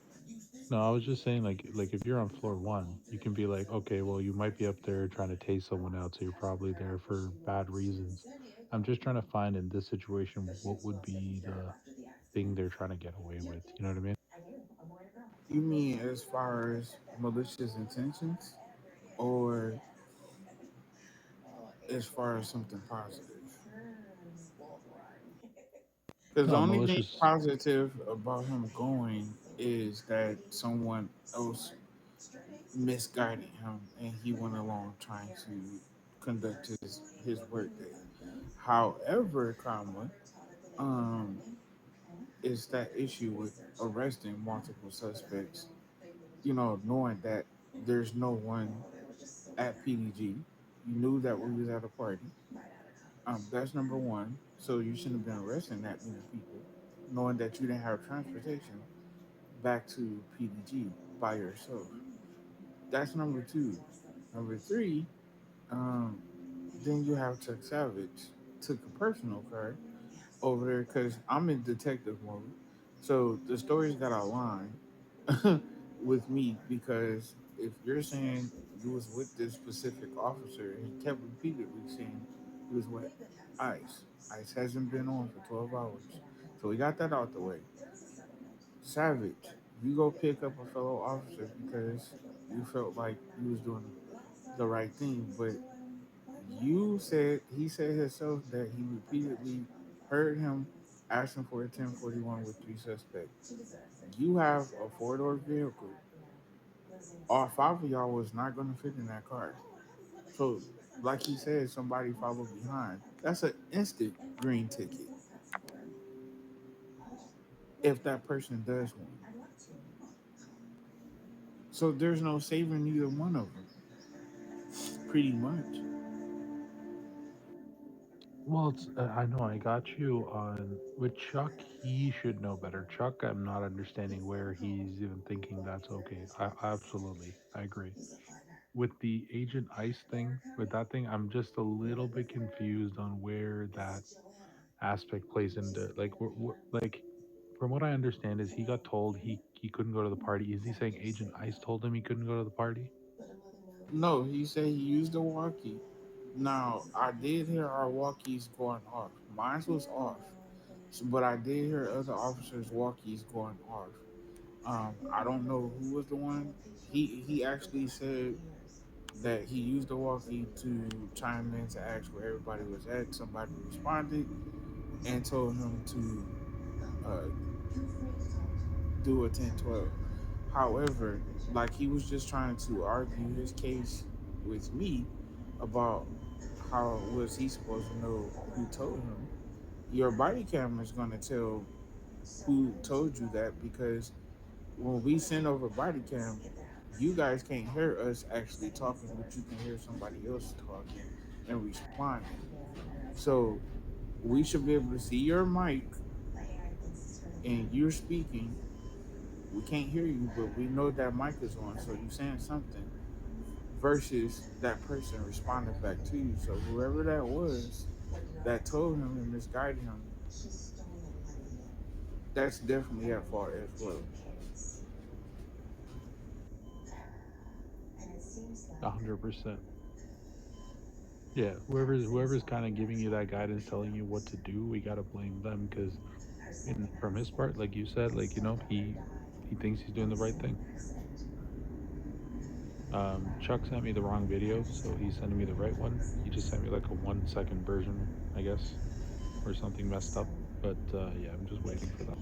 No, I was just saying, like if you're on floor one, you can be like, okay, well, you might be up there trying to tase someone out, so you're probably there for bad reasons. I'm just trying to find in this situation what would be the thing they're trying to get away with. You know what I mean? You mean as far as malicious intentions, or as far as something positive? Because the No, only thing malicious. positive about him going is that someone else misguided him and he went along trying to conduct his work day. However, comma, um, is that issue with arresting multiple suspects, knowing that there's no one at PDG. You knew that we was at a party. That's number one. So you shouldn't have been arresting that many people, knowing that you didn't have transportation back to PDG by yourself. That's number two. Number three, um, then you have Chuck Savage took a personal card over there because I'm in detective mode. So the stories got to align with me because if you're saying you was with this specific officer and he kept repeatedly saying he was with ICE. ICE hasn't been on for 12 hours. So we got that out the way. Savage, you go pick up a fellow officer because you felt like you was doing the right thing, but he said himself that he repeatedly heard him asking for a 1041 with three suspects. You have a four-door vehicle. All five of y'all was not going to fit in that car. So, like he said, somebody followed behind. That's an instant green ticket if that person does one. So there's no saving neither one of them, pretty much. Well, I know I got you on with Chuck. He should know better. Chuck, I'm not understanding where he's even thinking that's okay. I agree. With the Agent Ice thing, with that thing, I'm just a little bit confused on where that aspect plays into. Like, like from what I understand, is he got told he couldn't go to the party. Is he saying Agent Ice told him he couldn't go to the party? No, he said he used the walkie. Now, I did hear our walkies going off. Mine was off, but I did hear other officers' walkies going off. I don't know who was the one. He actually said that he used the walkie to chime in to ask where everybody was at. Somebody responded. and told him to do a 10-12. However, like he was just trying to argue his case with me about how was he supposed to know who told him. Your body camera is going to tell who told you that, because when we send over body cam, you guys can't hear us actually talking, but you can hear somebody else talking and responding. So we should be able to see your mic and you're speaking. We can't hear you, but we know that mic is on, so you're saying something. Versus that person responding back to you. So whoever that was that told him and misguided him, that's definitely at fault as well. 100%. Yeah, whoever's kind of giving you that guidance, telling you what to do, we gotta blame them, because from his part, like you said, like he thinks he's doing the right thing. Chuck sent me the wrong video, so he's sending me the right one. He just sent me like a 1 second version, I guess, or something messed up. But yeah, I'm just waiting for that.